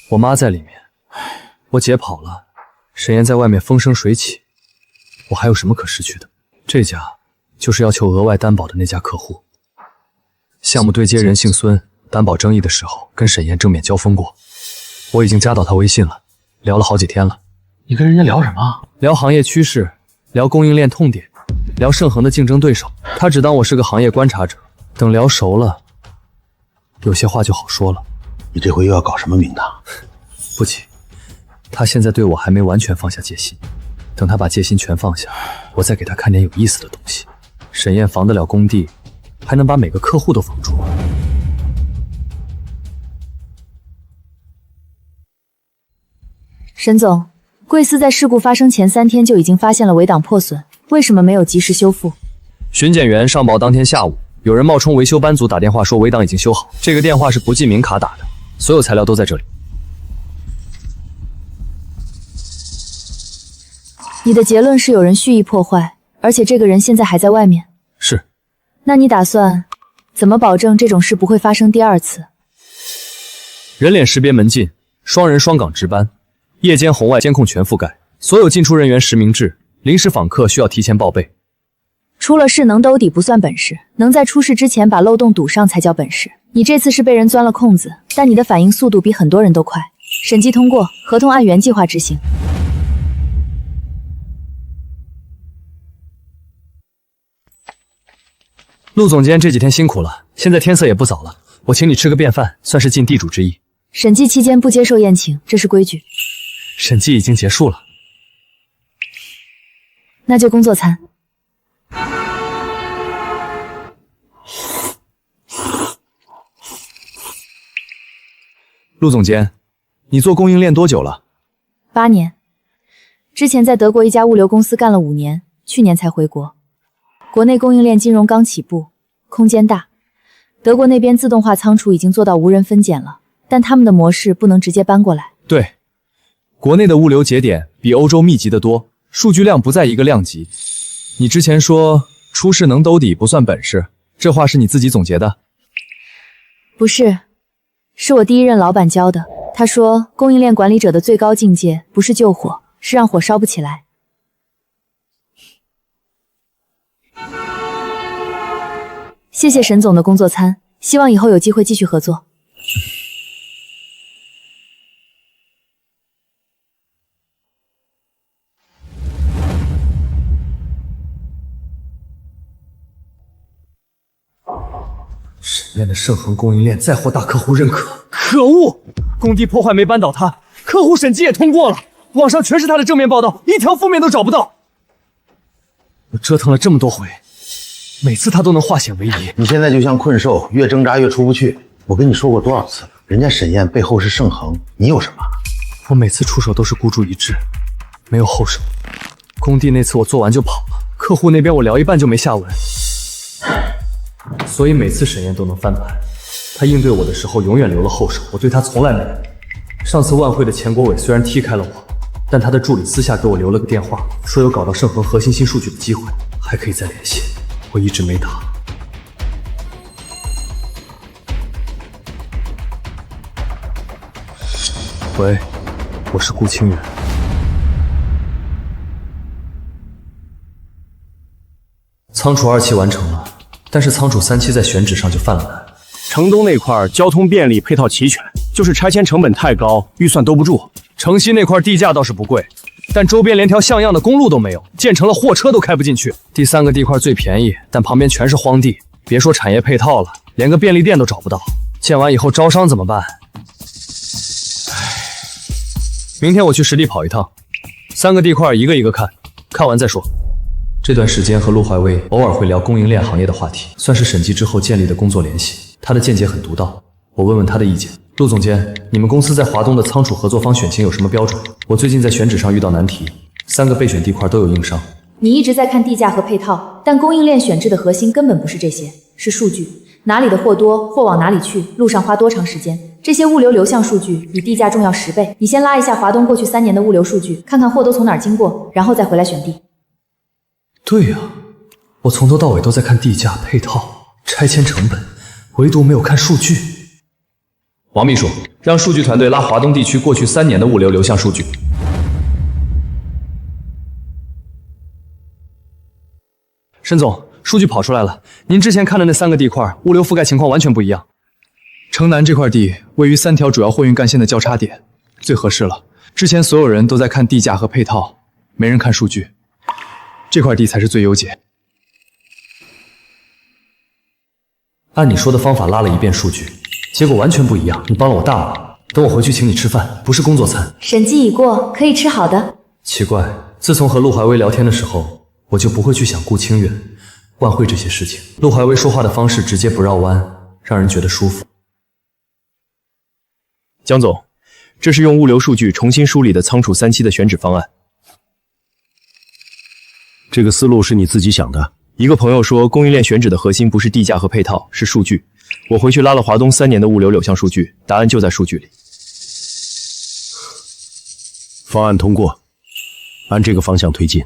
我妈在里面，我姐跑了，沈岩在外面风生水起，我还有什么可失去的？这家就是要求额外担保的那家客户。项目对接人姓孙，担保争议的时候跟沈岩正面交锋过，我已经加到他微信了，聊了好几天了。你跟人家聊什么？聊行业趋势，聊供应链痛点。 聊盛恒的竞争对手，他只当我是个行业观察者。等聊熟了，有些话就好说了。你这回又要搞什么名堂？不急，他现在对我还没完全放下戒心。等他把戒心全放下，我再给他看点有意思的东西。沈燕防得了工地，还能把每个客户都防住。沈总，贵司在事故发生前3天就已经发现了围挡破损。 为什么没有及时修复？巡检员上报当天下午，有人冒充维修班组打电话说围挡已经修好，这个电话是不记名卡打的，所有材料都在这里。你的结论是有人蓄意破坏，而且这个人现在还在外面。是。那你打算怎么保证这种事不会发生第2次？人脸识别门禁，双人双岗值班，夜间红外监控全覆盖，所有进出人员实名制。 临时访客需要提前报备。出了事能兜底不算本事，能在出事之前把漏洞堵上才叫本事。你这次是被人钻了空子，但你的反应速度比很多人都快。审计通过，合同按原计划执行。陆总监这几天辛苦了，现在天色也不早了，我请你吃个便饭，算是尽地主之谊。审计期间不接受宴请，这是规矩。审计已经结束了。 那就工作餐。陆总监，你做供应链多久了？8年。之前在德国一家物流公司干了5年，去年才回国。国内供应链金融刚起步，空间大。德国那边自动化仓储已经做到无人分拣了，但他们的模式不能直接搬过来。对，国内的物流节点比欧洲密集得多。 数据量不在一个量级。你之前说出事能兜底不算本事，这话是你自己总结的？不是，是我第1任老板教的。他说，供应链管理者的最高境界不是救火，是让火烧不起来。谢谢沈总的工作餐，希望以后有机会继续合作。沈燕的盛恒供应链再获大客户认可，可恶！工地破坏没扳倒他，客户审计也通过了，网上全是他的正面报道，一条负面都找不到。我折腾了这么多回，每次他都能化险为夷。你现在就像困兽，越挣扎越出不去。我跟你说过多少次了，人家沈燕背后是盛恒，你有什么？我每次出手都是孤注一掷，没有后手。工地那次我做完就跑了，客户那边我聊一半就没下文。所以每次沈燕都能翻盘，他应对我的时候永远留了后手，我对他从来没有。上次万汇的钱国伟虽然踢开了我，但他的助理私下给我留了个电话，说有搞到盛恒核心新数据的机会，还可以再联系。我一直没打。喂，我是顾清远。仓储2期完成了，但是仓储3期在选址上就犯了难。城东那块交通便利，配套齐全，就是拆迁成本太高，预算兜不住。城西那块地价倒是不贵，但周边连条像样的公路都没有，建成了货车都开不进去。第3个地块最便宜，但旁边全是荒地，别说产业配套了，连个便利店都找不到。建完以后招商怎么办？明天我去实地跑一趟，3个地块一个一个看，看完再说。这段时间和陆怀威偶尔会聊供应链行业的话题，算是审计之后建立的工作联系。他的见解很独到，我问问他的意见。陆总监，你们公司在华东的仓储合作方选型有什么标准？我最近在选址上遇到难题，3个备选地块都有硬伤。你一直在看地价和配套，但供应链选制的核心根本不是这些，是数据。哪里的货多，货往哪里去，路上花多长时间，这些物流流向数据比地价重要10倍。你先拉一下华东过去3年的物流数据，看看货都从哪儿经过，然后再回来选地。对呀，我从头到尾都在看地价、配套、拆迁成本，唯独没有看数据。王秘书，让数据团队拉华东地区过去3年的物流流向数据。申总，数据跑出来了，您之前看的那3个地块，物流覆盖情况完全不一样。城南这块地位于3条主要货运干线的交叉点，最合适了。之前所有人都在看地价和配套，没人看数据。这块地才是最优解。按你说的方法拉了一遍数据，结果完全不一样，你帮了我大忙。等我回去请你吃饭，不是工作餐。审计已过，可以吃好的。奇怪，自从和陆怀威聊天的时候，我就不会去想顾清远、万汇这些事情。陆怀威说话的方式直接不绕弯，让人觉得舒服。江总，这是用物流数据重新梳理的仓储3期的选址方案。这个思路是你自己想的？一个朋友说，供应链选址的核心不是地价和配套，是数据。我回去拉了华东3年的物流流向数据，答案就在数据里。方案通过，按这个方向推进。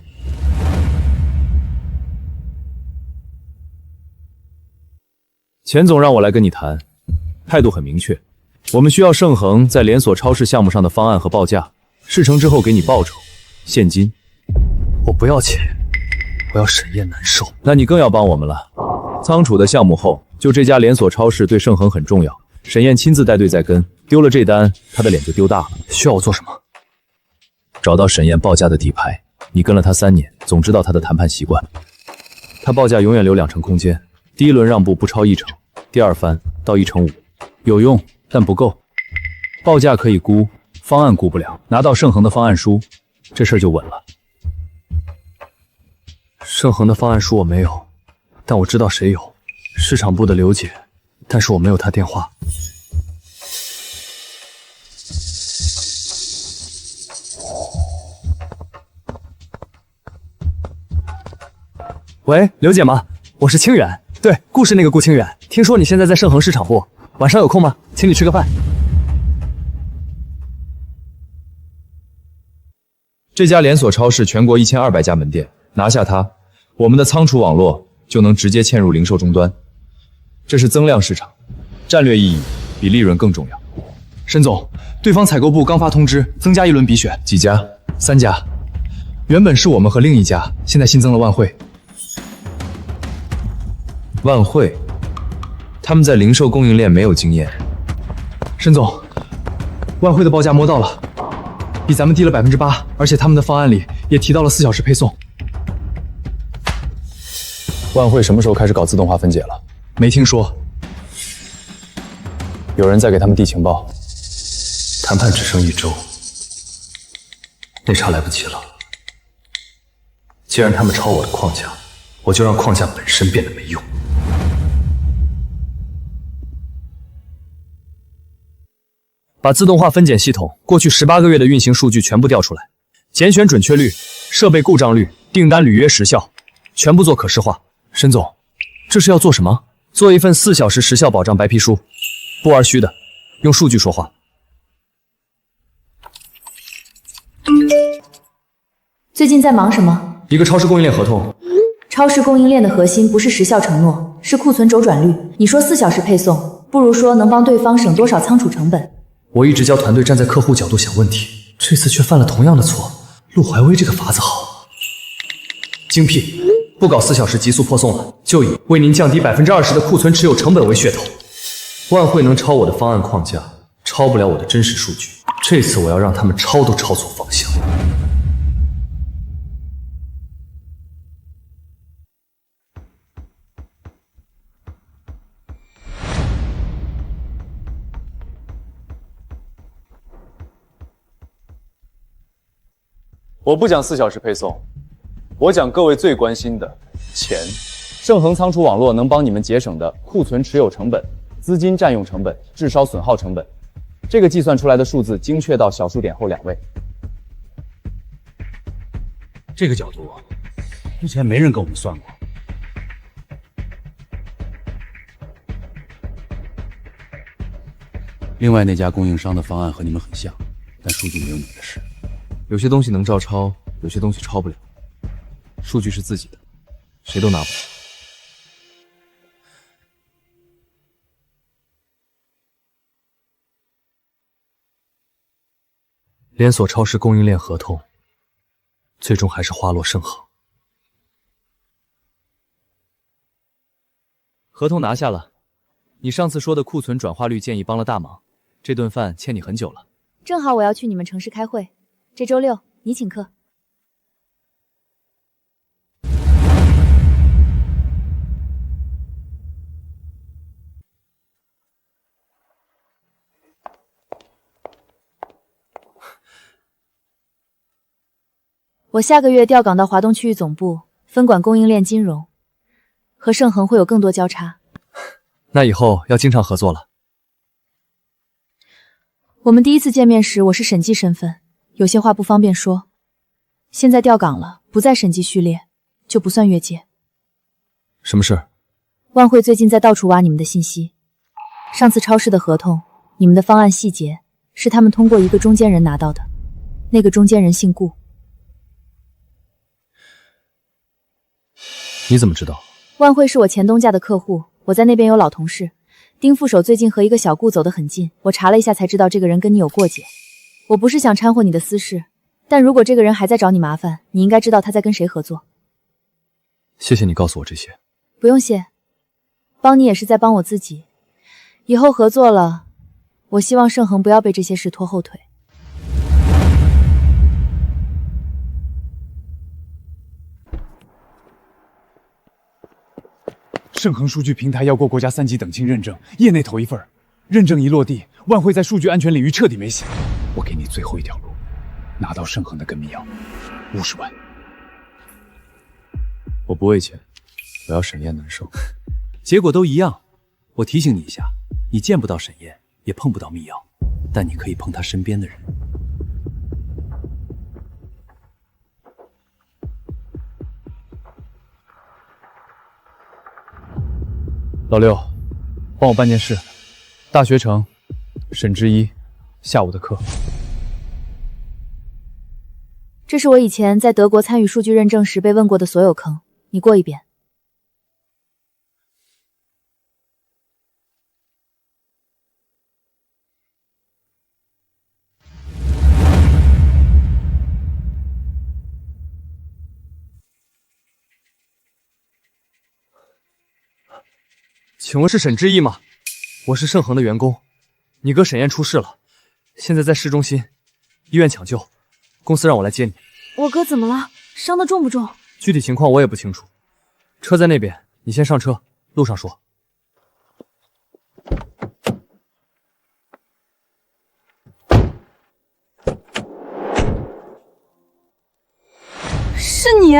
钱总让我来跟你谈，态度很明确，我们需要盛恒在连锁超市项目上的方案和报价，事成之后给你报酬，现金。我不要钱。我要沈燕难受，那你更要帮我们了。仓储的项目后，就这家连锁超市对盛恒很重要，沈燕亲自带队在跟，丢了这单，他的脸就丢大了。需要我做什么？找到沈燕报价的底牌，你跟了他3年，总知道他的谈判习惯。他报价永远留2成空间，第1轮让步不超1成，第2番到1成5，有用但不够。报价可以估，方案估不了，拿到盛恒的方案书，这事儿就稳了。盛恒的方案书我没有，但我知道谁有，市场部的刘姐，但是我没有她电话。喂，刘姐吗？我是清远，对，顾氏那个顾清远。听说你现在在盛恒市场部，晚上有空吗？请你吃个饭。这家连锁超市全国1200家门店，拿下它，我们的仓储网络就能直接嵌入零售终端。这是增量市场，战略意义比利润更重要。沈总，对方采购部刚发通知，增加一轮比选，几家？3家。原本是我们和另一家，现在新增了万汇。万汇，他们在零售供应链没有经验。沈总，万汇的报价摸到了，比咱们低了8%，而且他们的方案里也提到了4小时配送。万汇什么时候开始搞自动化分解了？没听说。有人在给他们递情报。谈判只剩1周，内查来不及了。既然他们抄我的框架，我就让框架本身变得没用。把自动化分拣系统过去18个月的运行数据全部调出来，拣选准确率、设备故障率、订单履约时效，全部做可视化。沈总，这是要做什么？做一份4小时时效保障白皮书，不玩虚的，用数据说话。最近在忙什么？一个超市供应链合同。超市供应链的核心不是时效承诺，是库存周转率。你说4小时配送，不如说能帮对方省多少仓储成本。我一直教团队站在客户角度想问题，这次却犯了同样的错。陆怀威这个法子好，精辟！不搞4小时急速破送了，就以为您降低20%的库存持有成本为噱头。万汇能抄我的方案框架，抄不了我的真实数据。这次我要让他们抄都抄错方向。我不讲4小时配送，我讲各位最关心的钱。盛恒仓储网络能帮你们节省的库存持有成本、资金占用成本、滞销损耗成本，这个计算出来的数字精确到小数点后2位。这个角度之前没人跟我们算过。另外那家供应商的方案和你们很像，但数据没有你们的事。有些东西能照抄，有些东西抄不了。数据是自己的，谁都拿不了。连锁超市供应链合同，最终还是花落盛恒。合同拿下了，你上次说的库存转化率建议帮了大忙，这顿饭欠你很久了。正好我要去你们城市开会，这周6你请客。我下个月调岗到华东区域总部，分管供应链金融，和盛恒会有更多交叉。那以后要经常合作了。我们第一次见面时，我是审计身份，有些话不方便说。现在调岗了，不再审计序列，就不算越界。什么事？万汇最近在到处挖你们的信息。上次超市的合同，你们的方案细节是他们通过一个中间人拿到的，那个中间人姓顾。你怎么知道？万汇是我前东家的客户，我在那边有老同事。丁副手最近和一个小顾走得很近，我查了一下才知道这个人跟你有过节。我不是想掺和你的私事，但如果这个人还在找你麻烦，你应该知道他在跟谁合作。谢谢你告诉我这些。不用谢，帮你也是在帮我自己。以后合作了，我希望盛恒不要被这些事拖后腿。盛恒数据平台要过国家3级等级认证，业内头一份。认证一落地，万汇在数据安全领域彻底没戏。我给你最后一条路，拿到盛恒的跟密钥，50万。我不为钱，我要沈燕难受。结果都一样。我提醒你一下，你见不到沈燕，也碰不到密钥，但你可以碰她身边的人。老六，帮我办件事。大学城，沈之一，下午的课。这是我以前在德国参与数据认证时被问过的所有坑，你过一遍。请问是沈之意吗？我是盛恒的员工，你哥沈燕出事了，现在在市中心医院抢救，公司让我来接你。我哥怎么了？伤得重不重？具体情况我也不清楚，车在那边，你先上车，路上说。是你？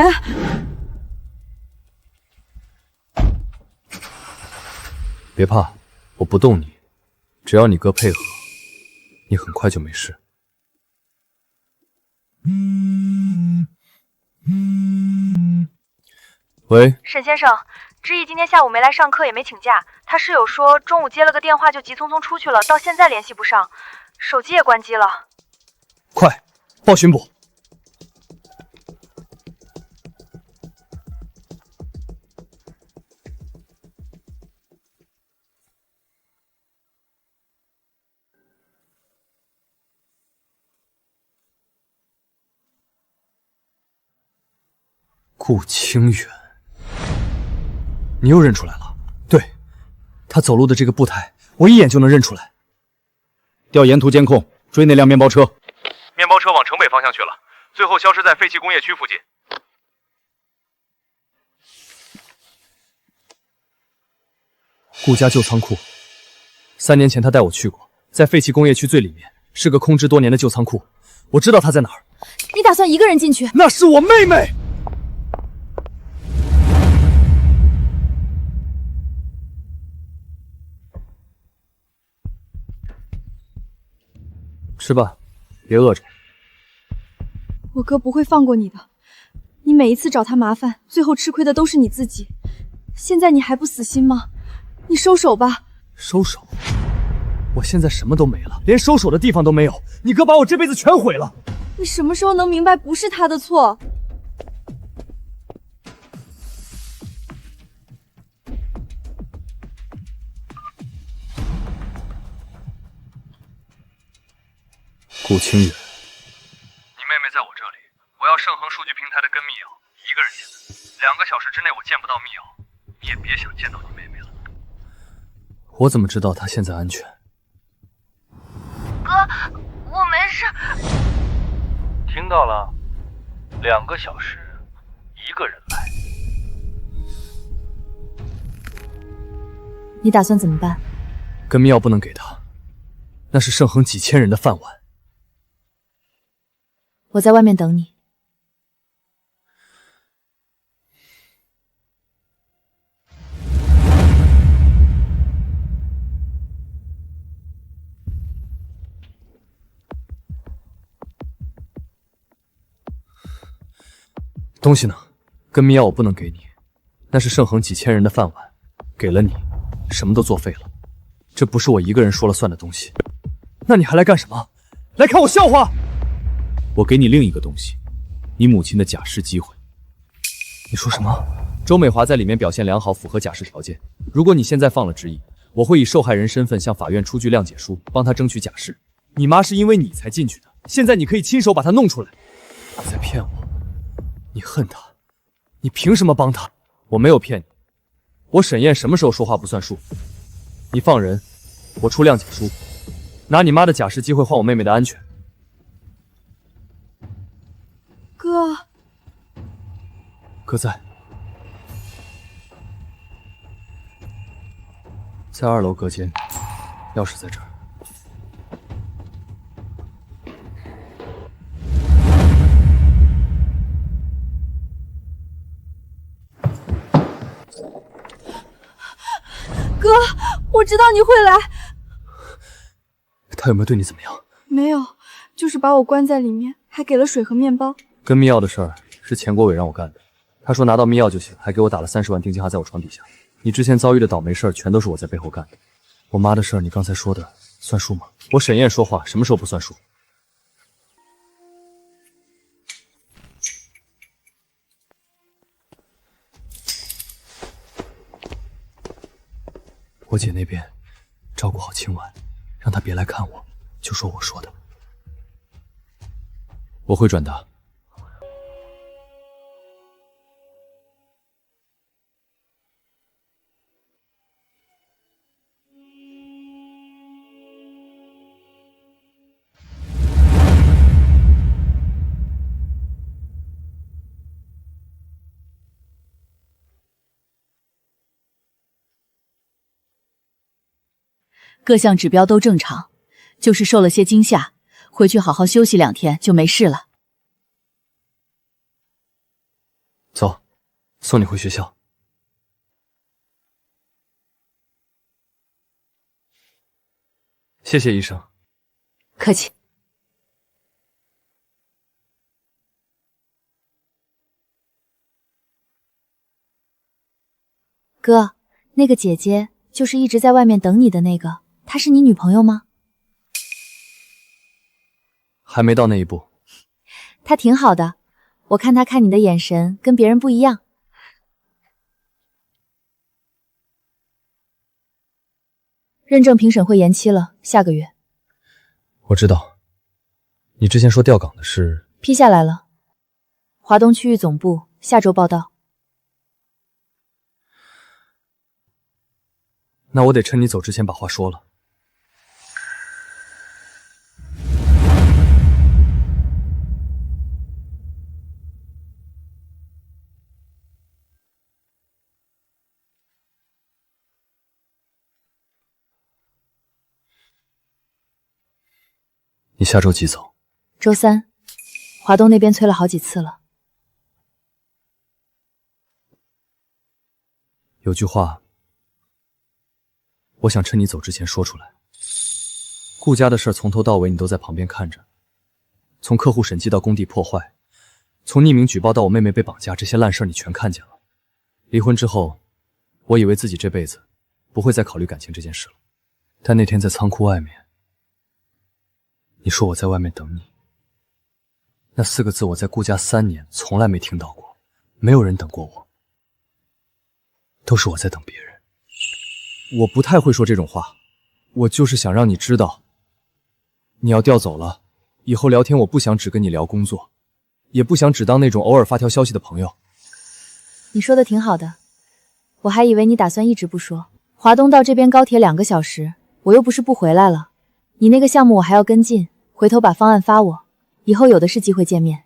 别怕，我不动你，只要你哥配合，你很快就没事。喂，沈先生，知意今天下午没来上课，也没请假。他室友说中午接了个电话就急匆匆出去了，到现在联系不上，手机也关机了。快报巡捕！顾清远，你又认出来了？对，他走路的这个步态，我一眼就能认出来。调沿途监控，追那辆面包车。面包车往城北方向去了，最后消失在废弃工业区附近。顾家旧仓库，3年前他带我去过，在废弃工业区最里面，是个空置多年的旧仓库。我知道他在哪儿。你打算一个人进去？那是我妹妹。吃吧，别饿着。我哥不会放过你的，你每一次找他麻烦，最后吃亏的都是你自己。现在你还不死心吗？你收手吧。收手？我现在什么都没了，连收手的地方都没有。你哥把我这辈子全毁了。你什么时候能明白不是他的错？顾清远，你妹妹在我这里，我要盛恒数据平台的根密钥，1个人见的，2个小时之内我见不到密钥，你也别想见到你妹妹了。我怎么知道她现在安全？哥，我没事。听到了，2个小时，1个人来。你打算怎么办？根密钥不能给他，那是盛恒几千人的饭碗。我在外面等你。东西呢？根密钥我不能给你，那是盛恒几千人的饭碗，给了你，什么都作废了。这不是我一个人说了算的东西。那你还来干什么？来看我笑话？我给你另一个东西，你母亲的假释机会。你说什么？周美华在里面表现良好，符合假释条件。如果你现在放了之意，我会以受害人身份向法院出具谅解书，帮她争取假释。你妈是因为你才进去的，现在你可以亲手把她弄出来。你在骗我？你恨她？你凭什么帮她？我没有骗你，我沈燕什么时候说话不算数？你放人，我出谅解书，拿你妈的假释机会换我妹妹的安全。哥，哥在2楼隔间，钥匙在这儿。哥，我知道你会来。他有没有对你怎么样？没有，就是把我关在里面，还给了水和面包。跟密钥的事儿是钱国伟让我干的，他说拿到密钥就行，还给我打了30万定金，还在我床底下。你之前遭遇的倒霉事儿全都是我在背后干的。我妈的事儿你刚才说的算数吗？我沈燕说话什么时候不算数？我姐那边照顾好清婉，让她别来看我，就说我说的。我会转达。各项指标都正常，就是受了些惊吓，回去好好休息2天就没事了。走，送你回学校。谢谢医生。客气。哥，那个姐姐就是一直在外面等你的那个，她是你女朋友吗？还没到那一步。她挺好的，我看她看你的眼神跟别人不一样。认证评审会延期了，下个月。我知道，你之前说调岗的事批下来了，华东区域总部下周报到。那我得趁你走之前把话说了。你下周几走？周3，华东那边催了好几次了。有句话我想趁你走之前说出来。顾家的事从头到尾你都在旁边看着，从客户审计到工地破坏，从匿名举报到我妹妹被绑架，这些烂事你全看见了。离婚之后，我以为自己这辈子不会再考虑感情这件事了，但那天在仓库外面，你说我在外面等你，那4个字我在顾家3年从来没听到过，没有人等过我，都是我在等别人。我不太会说这种话，我就是想让你知道，你要调走了，以后聊天我不想只跟你聊工作，也不想只当那种偶尔发条消息的朋友。你说的挺好的，我还以为你打算一直不说。华东到这边高铁2个小时，我又不是不回来了。你那个项目我还要跟进，回头把方案发我，以后有的是机会见面。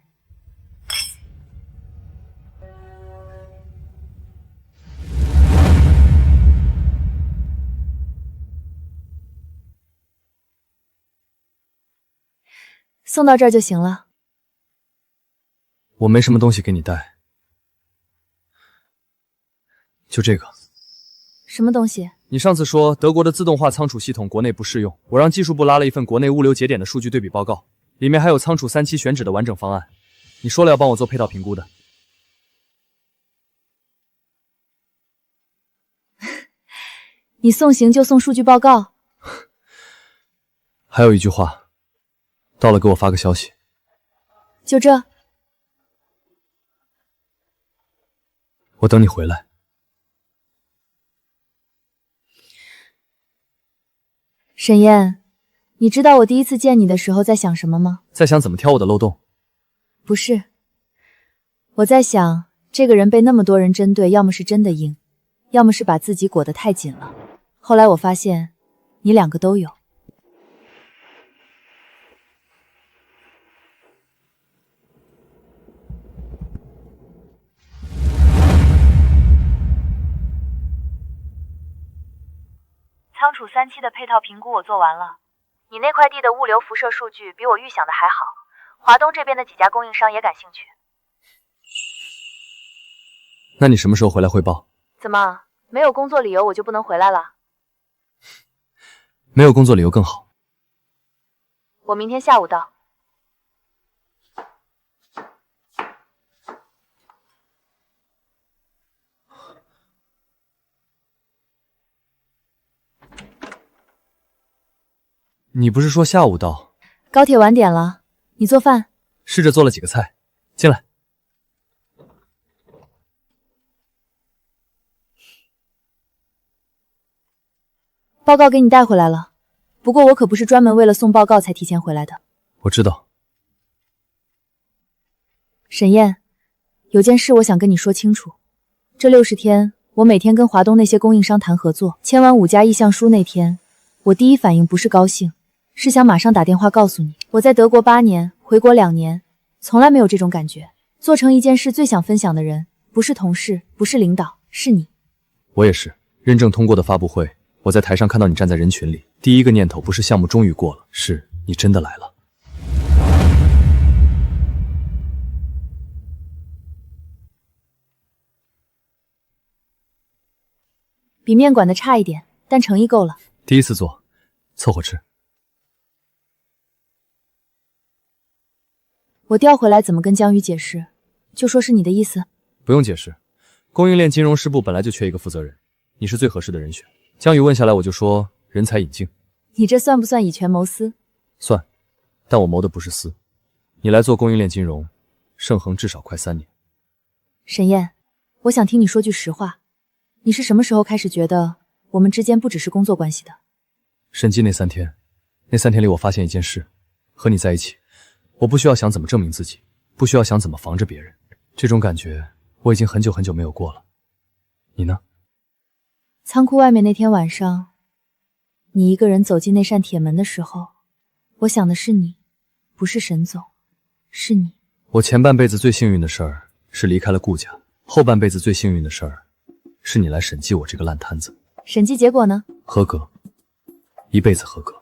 送到这儿就行了。我没什么东西给你带，就这个。什么东西？你上次说德国的自动化仓储系统国内不适用，我让技术部拉了一份国内物流节点的数据对比报告，里面还有仓储3期选址的完整方案。你说了要帮我做配套评估的。你送行就送数据报告？还有一句话，到了给我发个消息。就这？我等你回来。沈燕，你知道我第一次见你的时候在想什么吗？在想怎么挑我的漏洞？不是，我在想这个人被那么多人针对，要么是真的硬，要么是把自己裹得太紧了。后来我发现你2个都有。仓储3期的配套评估我做完了，你那块地的物流辐射数据比我预想的还好，华东这边的几家供应商也感兴趣。那你什么时候回来汇报？怎么，没有工作理由我就不能回来了？没有工作理由更好。我明天下午到。你不是说下午到？高铁晚点了，你做饭。试着做了几个菜，进来。报告给你带回来了，不过我可不是专门为了送报告才提前回来的。我知道。沈燕，有件事我想跟你说清楚。这60天，我每天跟华东那些供应商谈合作，签完5家意向书那天，我第一反应不是高兴，是想马上打电话告诉你，我在德国8年，回国2年，从来没有这种感觉。做成一件事最想分享的人，不是同事，不是领导，是你。我也是。认证通过的发布会，我在台上看到你站在人群里，第一个念头不是项目终于过了，是你真的来了。比面馆的差一点，但诚意够了。第一次做，凑合吃。我调回来怎么跟江宇解释？就说是你的意思。不用解释，供应链金融师部本来就缺一个负责人，你是最合适的人选。江宇问下来，我就说人才引进。你这算不算以权谋私？算，但我谋的不是私。你来做供应链金融，盛恒至少快3年。沈燕，我想听你说句实话，你是什么时候开始觉得我们之间不只是工作关系的？审计那3天，那3天里我发现一件事，和你在一起，我不需要想怎么证明自己，不需要想怎么防着别人，这种感觉我已经很久很久没有过了。你呢？仓库外面那天晚上，你一个人走进那扇铁门的时候，我想的是你，不是沈总，是你。我前半辈子最幸运的事儿是离开了顾家，后半辈子最幸运的事儿是你来审计我这个烂摊子。审计结果呢？合格，一辈子合格。